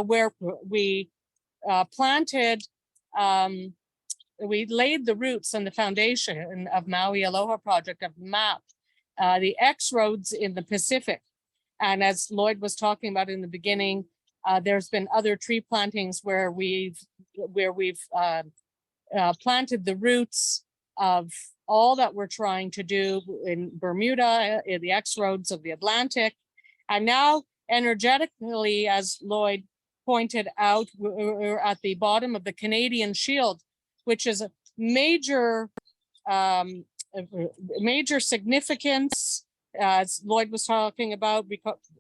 where we planted, we laid the roots and the foundation of Maui Aloha Project, of MAP, the X roads in the Pacific. And as Lloyd was talking about in the beginning, there's been other tree plantings where we've planted the roots of all that we're trying to do in Bermuda, in the X roads of the Atlantic. And now energetically, as Lloyd pointed out, we're at the bottom of the Canadian Shield, which is a major, major significance, as Lloyd was talking about,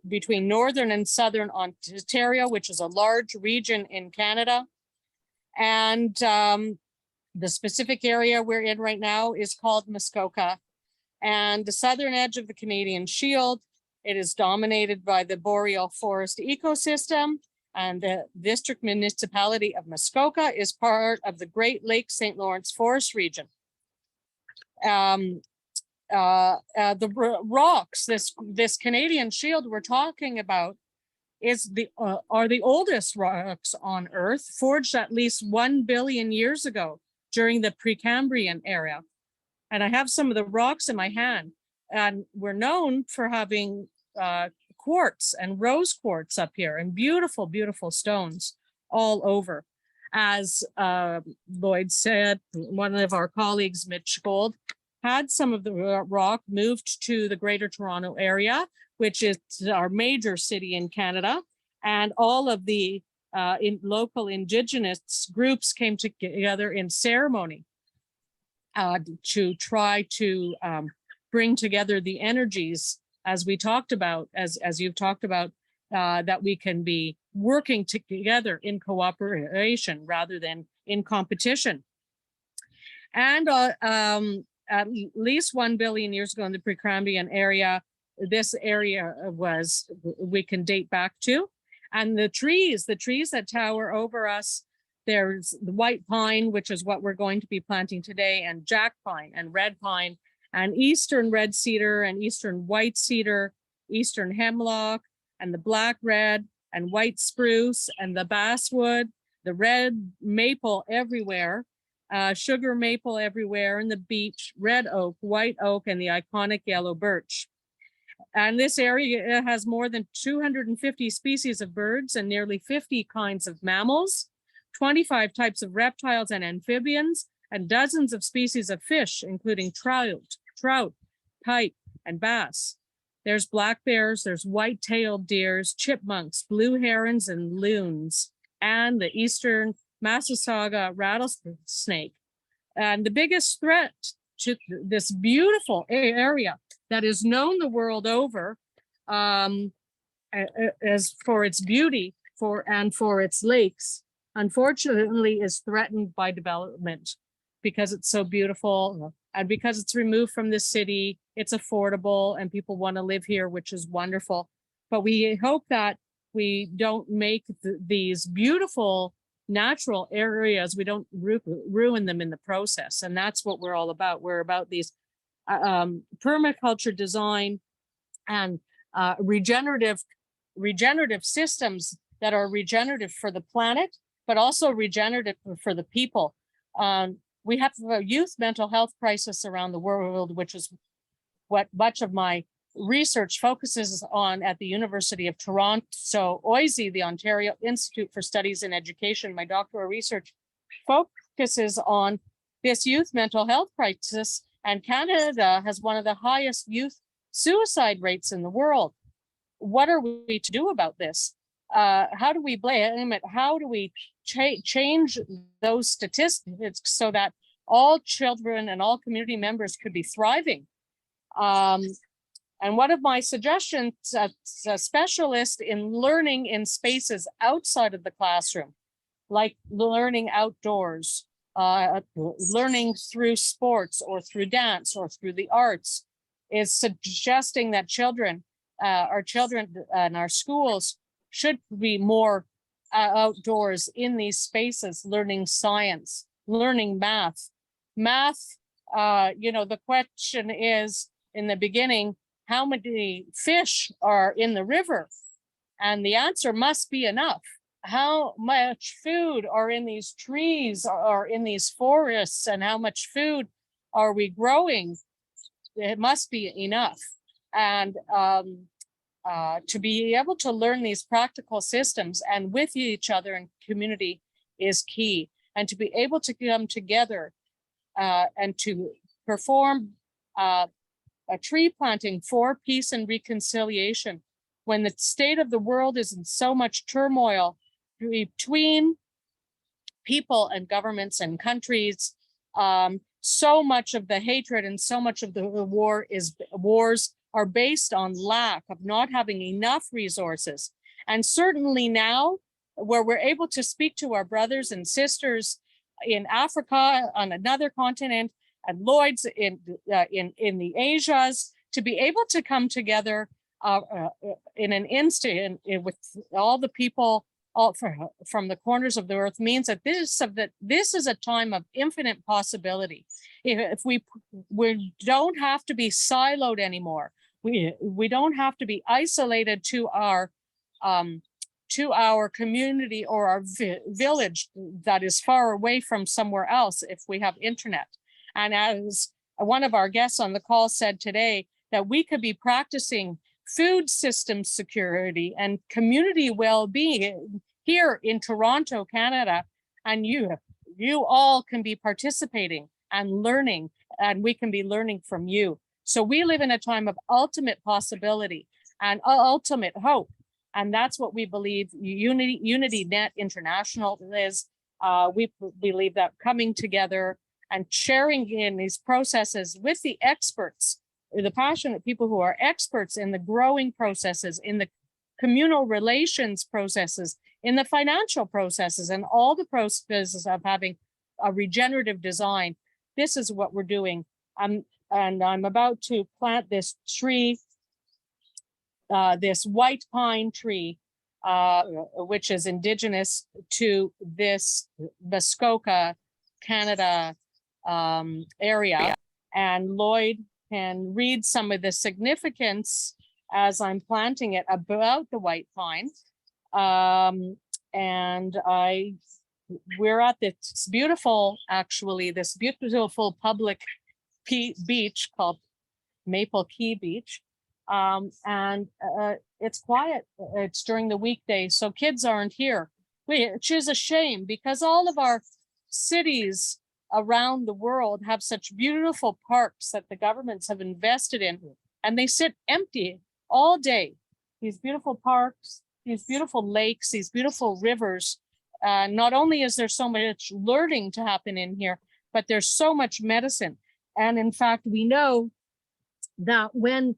between Northern and Southern Ontario, which is a large region in Canada. And the specific area we're in right now is called Muskoka. And the southern edge of the Canadian Shield, it is dominated by the boreal forest ecosystem, and the district municipality of Muskoka is part of the Great Lakes St. Lawrence Forest region. The rocks, this Canadian Shield we're talking about, are the oldest rocks on Earth, forged at least 1 billion years ago during the Precambrian era. And I have some of the rocks in my hand, and we're known for having quartz and rose quartz up here, and beautiful, beautiful stones all over. As Lloyd said, one of our colleagues, Mitch Gold, had some of the rock moved to the Greater Toronto area, which is our major city in Canada. And all of the local Indigenous groups came together in ceremony to try to bring together the energies, as we talked about, as you've talked about, that we can be working together in cooperation rather than in competition. And at least 1 billion years ago in the Precambrian area, this area we can date back to. And the trees that tower over us, there's the white pine, which is what we're going to be planting today, and jack pine and red pine, and eastern red cedar and eastern white cedar, eastern hemlock, and the black red and white spruce and the basswood, the red maple everywhere, sugar maple everywhere, and the beech, red oak, white oak, and the iconic yellow birch. And this area has more than 250 species of birds and nearly 50 kinds of mammals, 25 types of reptiles and amphibians, and dozens of species of fish, including trout, pike, and bass. There's black bears, there's white-tailed deers, chipmunks, blue herons, and loons, and the eastern Massasauga rattlesnake. And the biggest threat to this beautiful area that is known the world over as for its beauty and for its lakes, unfortunately is threatened by development because it's so beautiful and because it's removed from the city. It's affordable and people want to live here, which is wonderful. But we hope that we don't make these beautiful natural areas, we don't ruin them in the process. And that's what we're all about. We're about these permaculture design and regenerative systems that are regenerative for the planet, but also regenerative for the people. We have a youth mental health crisis around the world, which is what much of my research focuses on at the University of Toronto. So OISE, the Ontario Institute for Studies in Education, my doctoral research focuses on this youth mental health crisis, and Canada has one of the highest youth suicide rates in the world. What are we to do about this? How do we blame it? How do we change those statistics so that all children and all community members could be thriving. And one of my suggestions as a specialist in learning in spaces outside of the classroom, like learning outdoors, learning through sports or through dance or through the arts, is suggesting that our children and our schools should be more outdoors in these spaces, learning science, learning math. Math, the question is in the beginning, how many fish are in the river? And the answer must be enough. How much food are in these trees or in these forests, and how much food are we growing? It must be enough. And to be able to learn these practical systems and with each other in community is key. And to be able to come together and to perform a tree planting for peace and reconciliation when the state of the world is in so much turmoil between people and governments and countries. So much of the hatred and so much of the wars are based on lack of not having enough resources. And certainly now, where we're able to speak to our brothers and sisters in Africa, on another continent, and Lloyd's in the Asias, to be able to come together in an instant with all the people from the corners of the earth means that this is a time of infinite possibility. If we don't have to be siloed anymore, we don't have to be isolated to our community or our village that is far away from somewhere else if we have internet. And as one of our guests on the call said today, that we could be practicing food system security and community well-being here in Toronto, Canada, and you all can be participating and learning, and we can be learning from you. So we live in a time of ultimate possibility and ultimate hope. And that's what we believe Unity Net International is. We believe that coming together and sharing in these processes with the experts, the passionate people who are experts in the growing processes, in the communal relations processes, in the financial processes, and all the processes of having a regenerative design. This is what we're doing. And I'm about to plant this tree, this white pine tree, which is indigenous to this Muskoka, Canada area. And Lloyd can read some of the significance as I'm planting it about the white pine. And we're at this beautiful, this beautiful public beach called Maple Key Beach. And it's quiet. It's during the weekday, so kids aren't here, which is a shame because all of our cities around the world have such beautiful parks that the governments have invested in, and they sit empty all day. These beautiful parks, these beautiful lakes, these beautiful rivers. Not only is there so much learning to happen in here, but there's so much medicine. And in fact, we know that when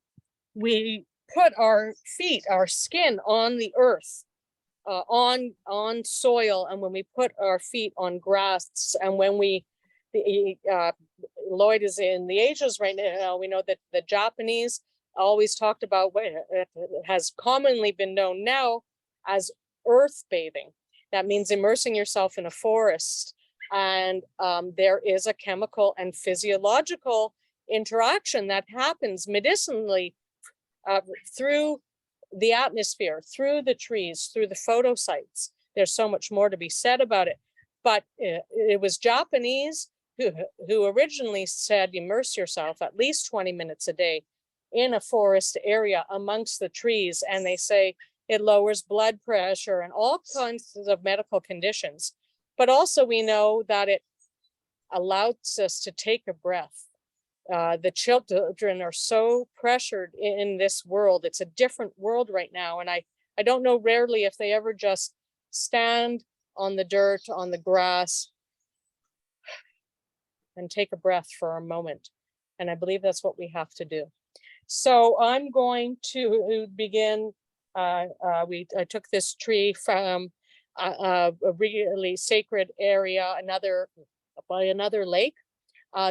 we put our feet, our skin on the earth, on soil, and when we put our feet on grass, and when Lloyd is in the Asians right now, we know that the Japanese always talked about what has commonly been known now as earth bathing. That means immersing yourself in a forest. And there is a chemical and physiological interaction that happens medicinally through the atmosphere, through the trees, through the photosites. There's so much more to be said about it. But it was Japanese who originally said, immerse yourself at least 20 minutes a day in a forest area amongst the trees. And they say it lowers blood pressure and all kinds of medical conditions. But also we know that it allows us to take a breath. The children are so pressured in this world. It's a different world right now. And I don't know rarely if they ever just stand on the dirt, on the grass, and take a breath for a moment. And I believe that's what we have to do. So I'm going to begin. I took this tree from a really sacred area, by another lake,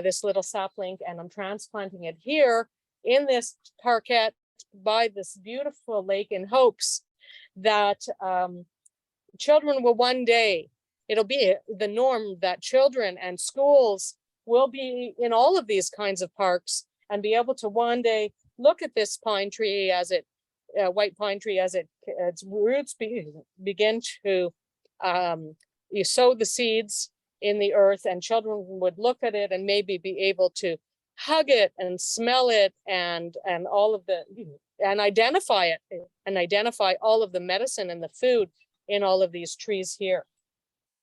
this little sapling, and I'm transplanting it here in this parquet by this beautiful lake in hopes that children will one day, it'll be the norm that children and schools will be in all of these kinds of parks and be able to one day look at this pine tree as it, white pine tree, as its roots begin to, you sow the seeds in the earth, and children would look at it and maybe be able to hug it and smell it and all of the, and identify it and identify all of the medicine and the food in all of these trees here.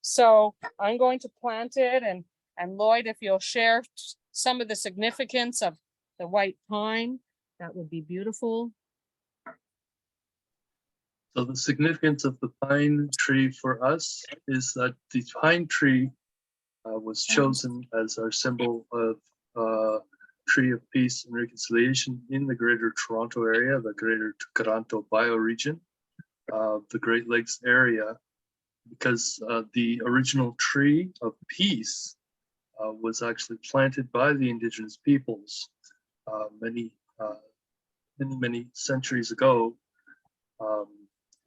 So I'm going to plant it, and Lloyd, if you'll share some of the significance of the white pine, that would be beautiful. So the significance of the pine tree for us is that the pine tree was chosen as our symbol of tree of peace and reconciliation in the Greater Toronto area, the Greater Toronto bioregion, the Great Lakes area, because the original tree of peace was actually planted by the Indigenous peoples many centuries ago.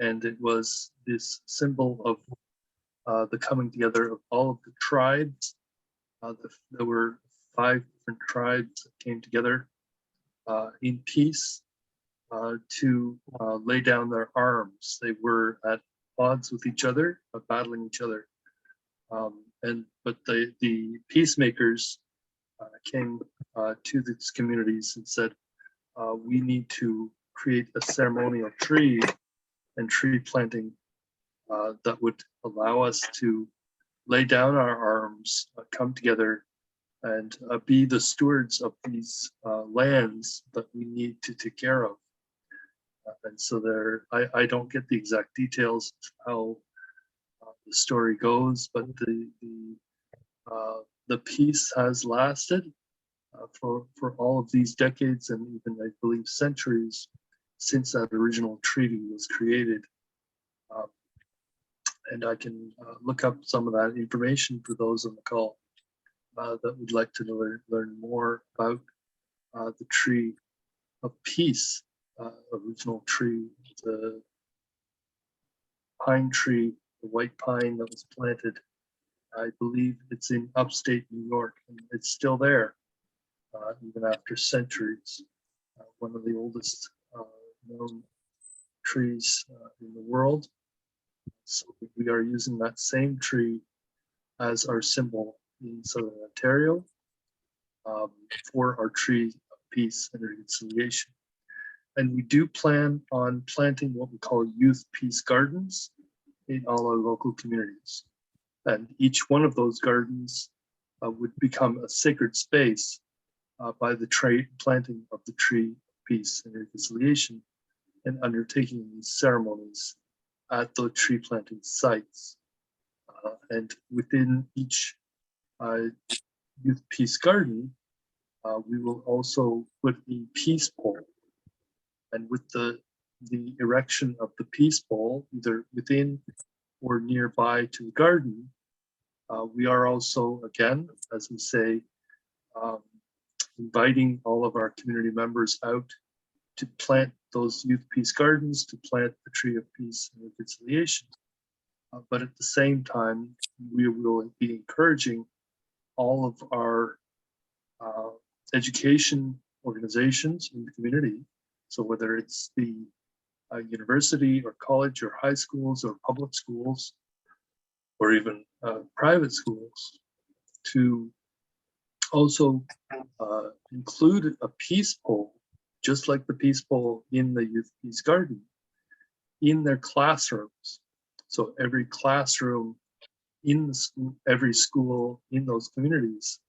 And it was this symbol of the coming together of all of the tribes. There were 5 different tribes that came together in peace to lay down their arms. They were at odds with each other, battling each other. But the peacemakers came to these communities and said, we need to create a ceremonial tree and tree planting that would allow us to lay down our arms, come together, and be the stewards of these lands that we need to take care of. And so I don't get the exact details of how the story goes, but the peace has lasted for all of these decades, and even, I believe, centuries since that original treaty was created. And I can look up some of that information for those on the call that would like to learn more about the tree of peace, original tree, the pine tree, the white pine that was planted. I believe it's in upstate New York, and it's still there even after centuries. One of the oldest known trees in the world. So we are using that same tree as our symbol in Southern Ontario for our tree of peace and reconciliation. And we do plan on planting what we call youth peace gardens in all our local communities. And each one of those gardens would become a sacred space by the planting of the tree of peace and reconciliation and undertaking these ceremonies at the tree planting sites. And within each youth peace garden, we will also put a peace pole. And with the erection of the peace pole, either within or nearby to the garden, we are also, again, as we say, inviting all of our community members out to plant those youth peace gardens, to plant the tree of peace and reconciliation. But at the same time, we will be encouraging all of our education organizations in the community. So whether it's the university or college or high schools or public schools, or even private schools, to also include a peace pole, just like the peace pole in the youth peace garden, in their classrooms. So every classroom in the school, every school in those communities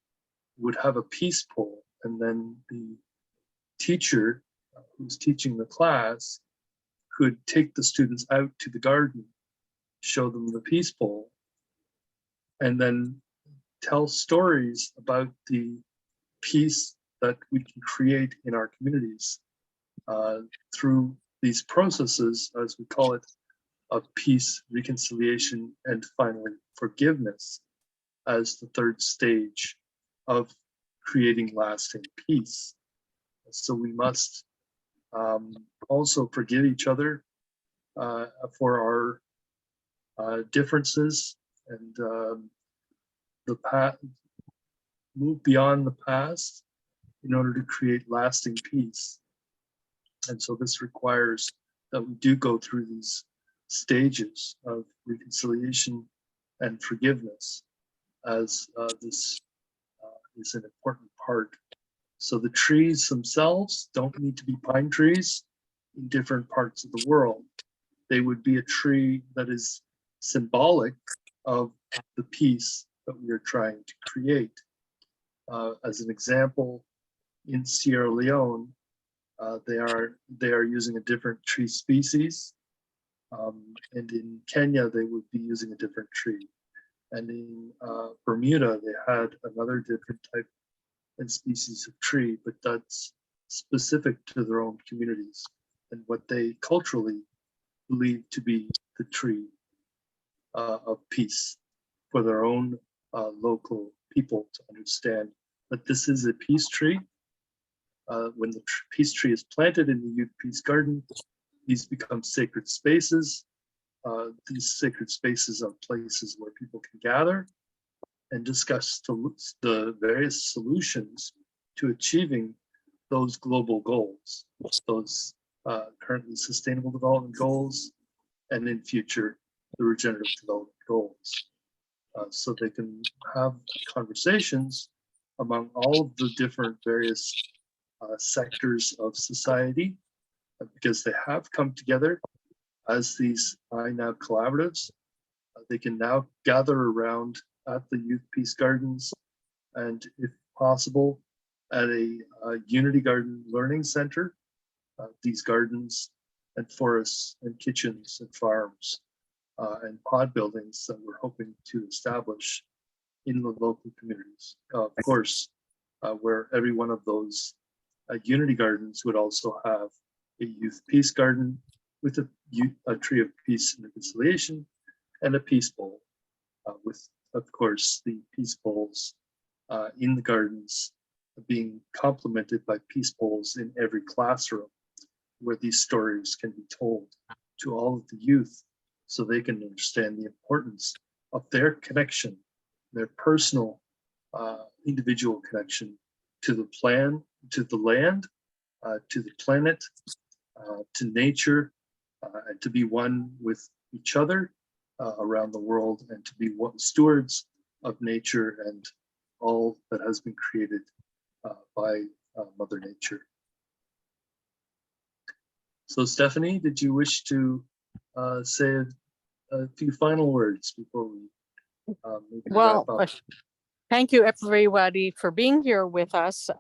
would have a peace pole, and then the teacher who's teaching the class could take the students out to the garden, show them the peace pole, and then tell stories about the peace that we can create in our communities through these processes, as we call it, of peace, reconciliation, and finally forgiveness as the third stage of creating lasting peace. So we must also forgive each other for our differences and move beyond the past in order to create lasting peace. And so this requires that we do go through these stages of reconciliation and forgiveness, as this is an important part. So the trees themselves don't need to be pine trees in different parts of the world. They would be a tree that is symbolic of the peace that we are trying to create. As an example, in Sierra Leone, they are using a different tree species, and in Kenya they would be using a different tree, and in Bermuda they had another different type and species of tree, but that's specific to their own communities and what they culturally believe to be the tree of peace for their own local people to understand that this is a peace tree. When the peace tree is planted in the youth peace garden, these become sacred spaces. These sacred spaces are places where people can gather and discuss the various solutions to achieving those global goals, those currently sustainable development goals, and in future, the regenerative development goals. So they can have conversations among all of the different various sectors of society, because they have come together as these AHIABGA collaboratives. They can now gather around at the Youth Peace Gardens, and if possible, at a Unity Garden Learning Center, these gardens and forests and kitchens and farms and pod buildings that we're hoping to establish in the local communities. Of course, where every one of those Unity Gardens would also have a Youth Peace Garden with a tree of peace and reconciliation and a peace bowl, with, of course, the peace bowls in the gardens being complemented by peace bowls in every classroom, where these stories can be told to all of the youth so they can understand the importance of their connection, their personal individual connection to the plan, to the land, to the planet, to nature, and to be one with each other around the world, and to be stewards of nature and all that has been created by Mother Nature. So Stephanie, did you wish to say a few final words before we maybe Well, wrap up? thank you everybody for being here with us,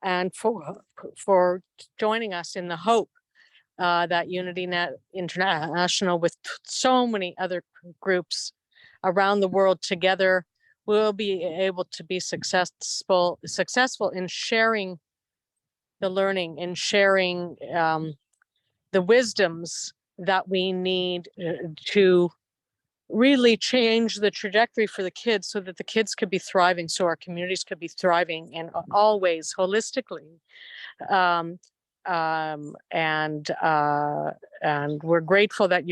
and for joining us in the hope that Unity Net International, with so many other groups around the world together, will be able to be successful in sharing the learning and sharing the wisdoms that we need to really change the trajectory for the kids, so that the kids could be thriving, so our communities could be thriving, and always holistically. And we're grateful that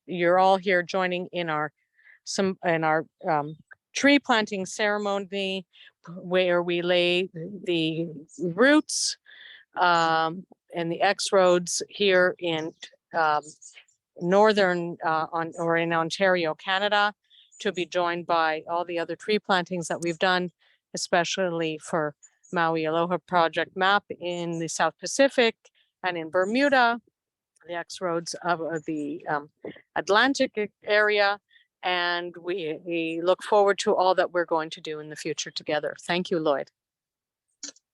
you're all here joining in our tree planting ceremony, where we lay the roots and the X roads here in northern or in Ontario, Canada, to be joined by all the other tree plantings that we've done, especially for Maui Aloha Project MAP in the South Pacific and in Bermuda, the X roads of the Atlantic area. And we look forward to all that we're going to do in the future together. Thank you, Lloyd.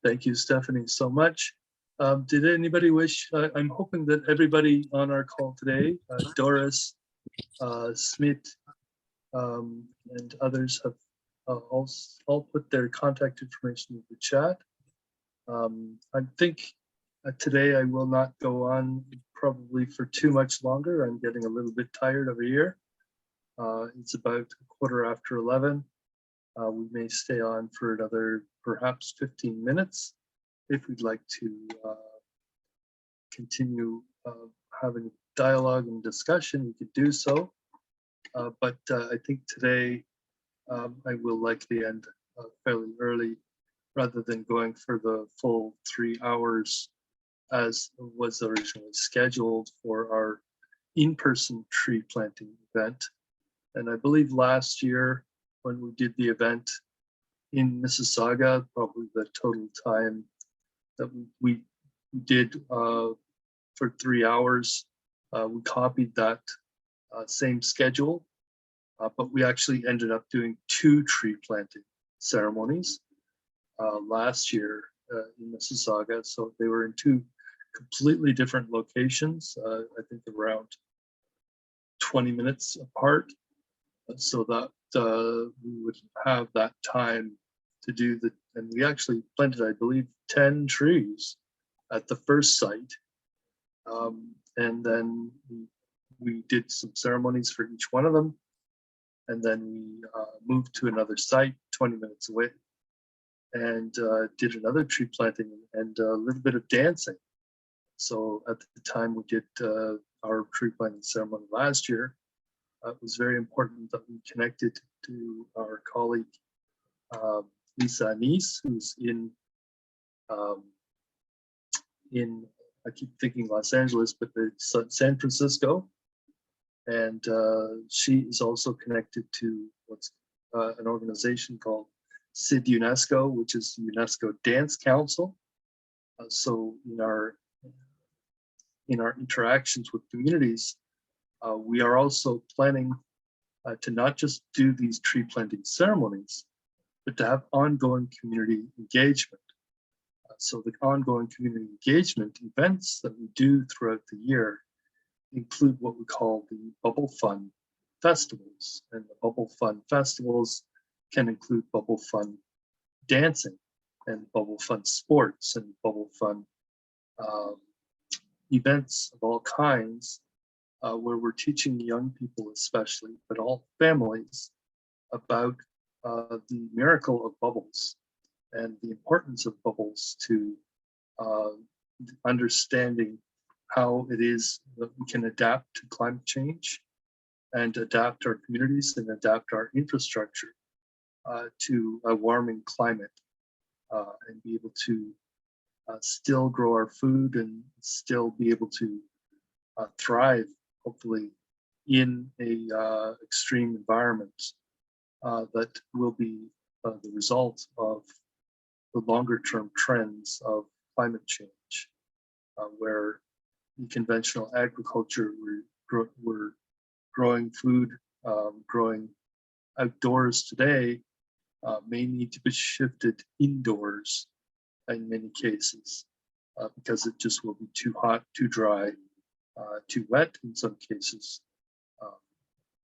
Thank you, Stephanie, so much. Did anybody wish, I'm hoping that everybody on our call today, Doris, Smith, and others have I'll put their contact information in the chat. I think today I will not go on probably for too much longer. I'm getting a little bit tired over here. It's about 11:15. We may stay on for another perhaps 15 minutes if we'd like to continue having dialogue and discussion. We could do so, but I think today I will likely end fairly early rather than going for the full 3 hours as was originally scheduled for our in-person tree planting event. And I believe last year when we did the event in Mississauga, probably the total time that we did for 3 hours, we copied that same schedule, but we actually ended up doing 2 tree planting ceremonies last year in Mississauga. So they were in 2 completely different locations, I think around 20 minutes apart, so that we would have that time to do the, and we actually planted, I believe, 10 trees at the first site. And then we did some ceremonies for each one of them. And then we moved to another site 20 minutes away and did another tree planting and a little bit of dancing. So at the time we did our tree planting ceremony last year, it was very important that we connected to our colleague Lisa Anise, who's in I keep thinking Los Angeles, but it's San Francisco, and she is also connected to what's an organization called SID UNESCO, which is UNESCO Dance Council. So in our interactions with communities, we are also planning to not just do these tree planting ceremonies, but to have ongoing community engagement. So the ongoing community engagement events that we do throughout the year include what we call the Bubble Fun festivals. And the Bubble Fun festivals can include Bubble Fun dancing and Bubble Fun sports and Bubble Fun events of all kinds, where we're teaching young people especially, but all families, about the miracle of bubbles and the importance of bubbles to understanding how it is that we can adapt to climate change and adapt our communities and adapt our infrastructure to a warming climate, and be able to still grow our food and still be able to thrive, hopefully, in a extreme environment that will be the result of the longer term trends of climate change, where in conventional agriculture, we're growing food, growing outdoors today, may need to be shifted indoors in many cases, because it just will be too hot, too dry, too wet in some cases,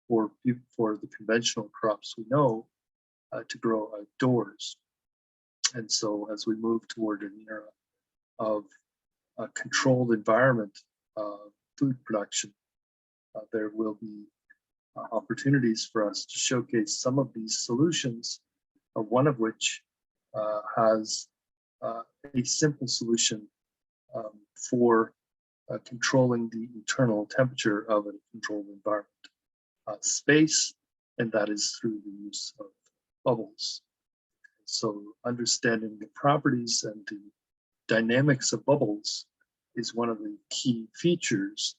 for the conventional crops we know to grow outdoors. And so as we move toward an era of controlled environment food production, there will be opportunities for us to showcase some of these solutions, one of which has a simple solution for controlling the internal temperature of a controlled environment space, and that is through the use of bubbles. So understanding the properties and the dynamics of bubbles is one of the key features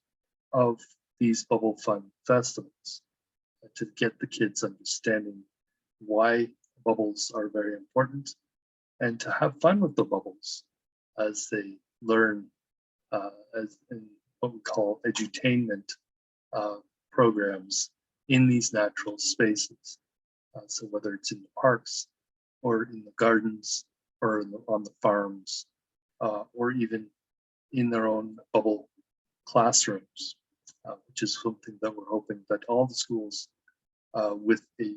of these Bubble Fun festivals, to get the kids understanding why bubbles are very important and to have fun with the bubbles as they learn as in what we call edutainment programs in these natural spaces. So whether it's in the parks or in the gardens or on the farms, or even in their own bubble classrooms, which is something that we're hoping that all the schools with a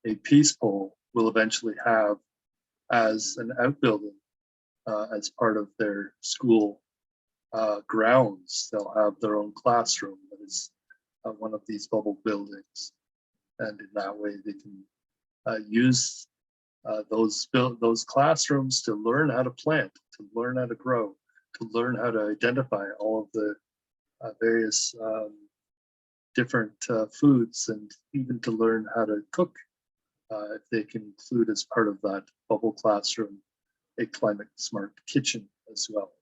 a peace pole will eventually have as an outbuilding as part of their school grounds. They'll have their own classroom that is one of these bubble buildings. And in that way, they can use those classrooms to learn how to plant, to learn how to grow, to learn how to identify all of the various different foods, and even to learn how to cook if they can include as part of that bubble classroom a climate smart kitchen as well.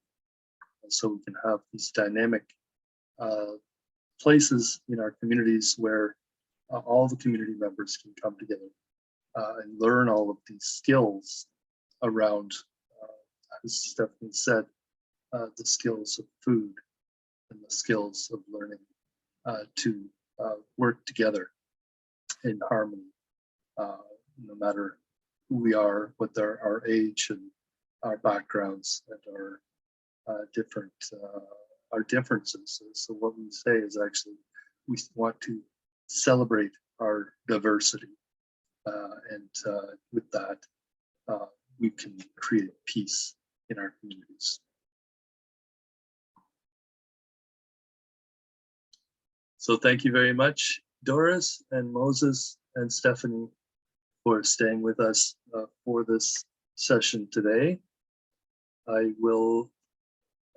And so we can have these dynamic places in our communities where all the community members can come together and learn all of these skills around, as Stephanie said, the skills of food and the skills of learning to work together in harmony, no matter who we are, what our age and our backgrounds and our differences. So what we say is actually we want to celebrate our diversity, and with that we can create peace in our communities. So thank you very much, Doris and Moses and Stephanie, for staying with us for this session today. I will,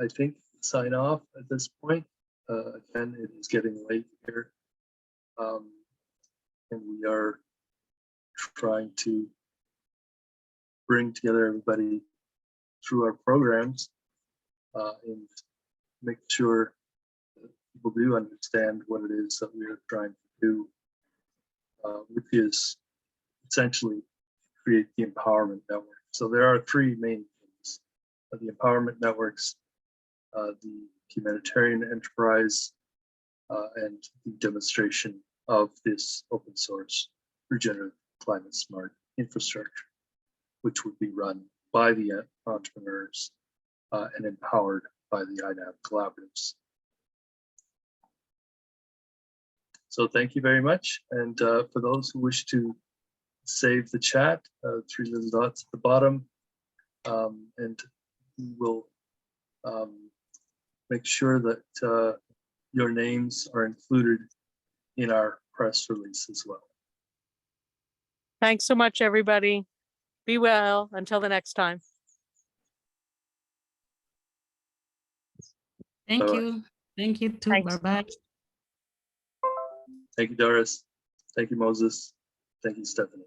I think, sign off at this point. Again, it is getting late here, and we are trying to bring together everybody through our programs and make sure that people do understand what it is that we are trying to do, which is essentially create the empowerment network. So there are three main things: the empowerment networks, the humanitarian enterprise, and the demonstration of this open source regenerative climate smart infrastructure, which would be run by the entrepreneurs and empowered by the AHIABGA collaboratives. So thank you very much. And for those who wish to save the chat, three little dots at the bottom, and we'll make sure that your names are included in our press release as well. Thanks so much, everybody. Be well until the next time. Thank Bye-bye. you. Thank you too. Thanks. Bye-bye. Thank you, Doris. Thank you, Moses. Thank you, Stephanie.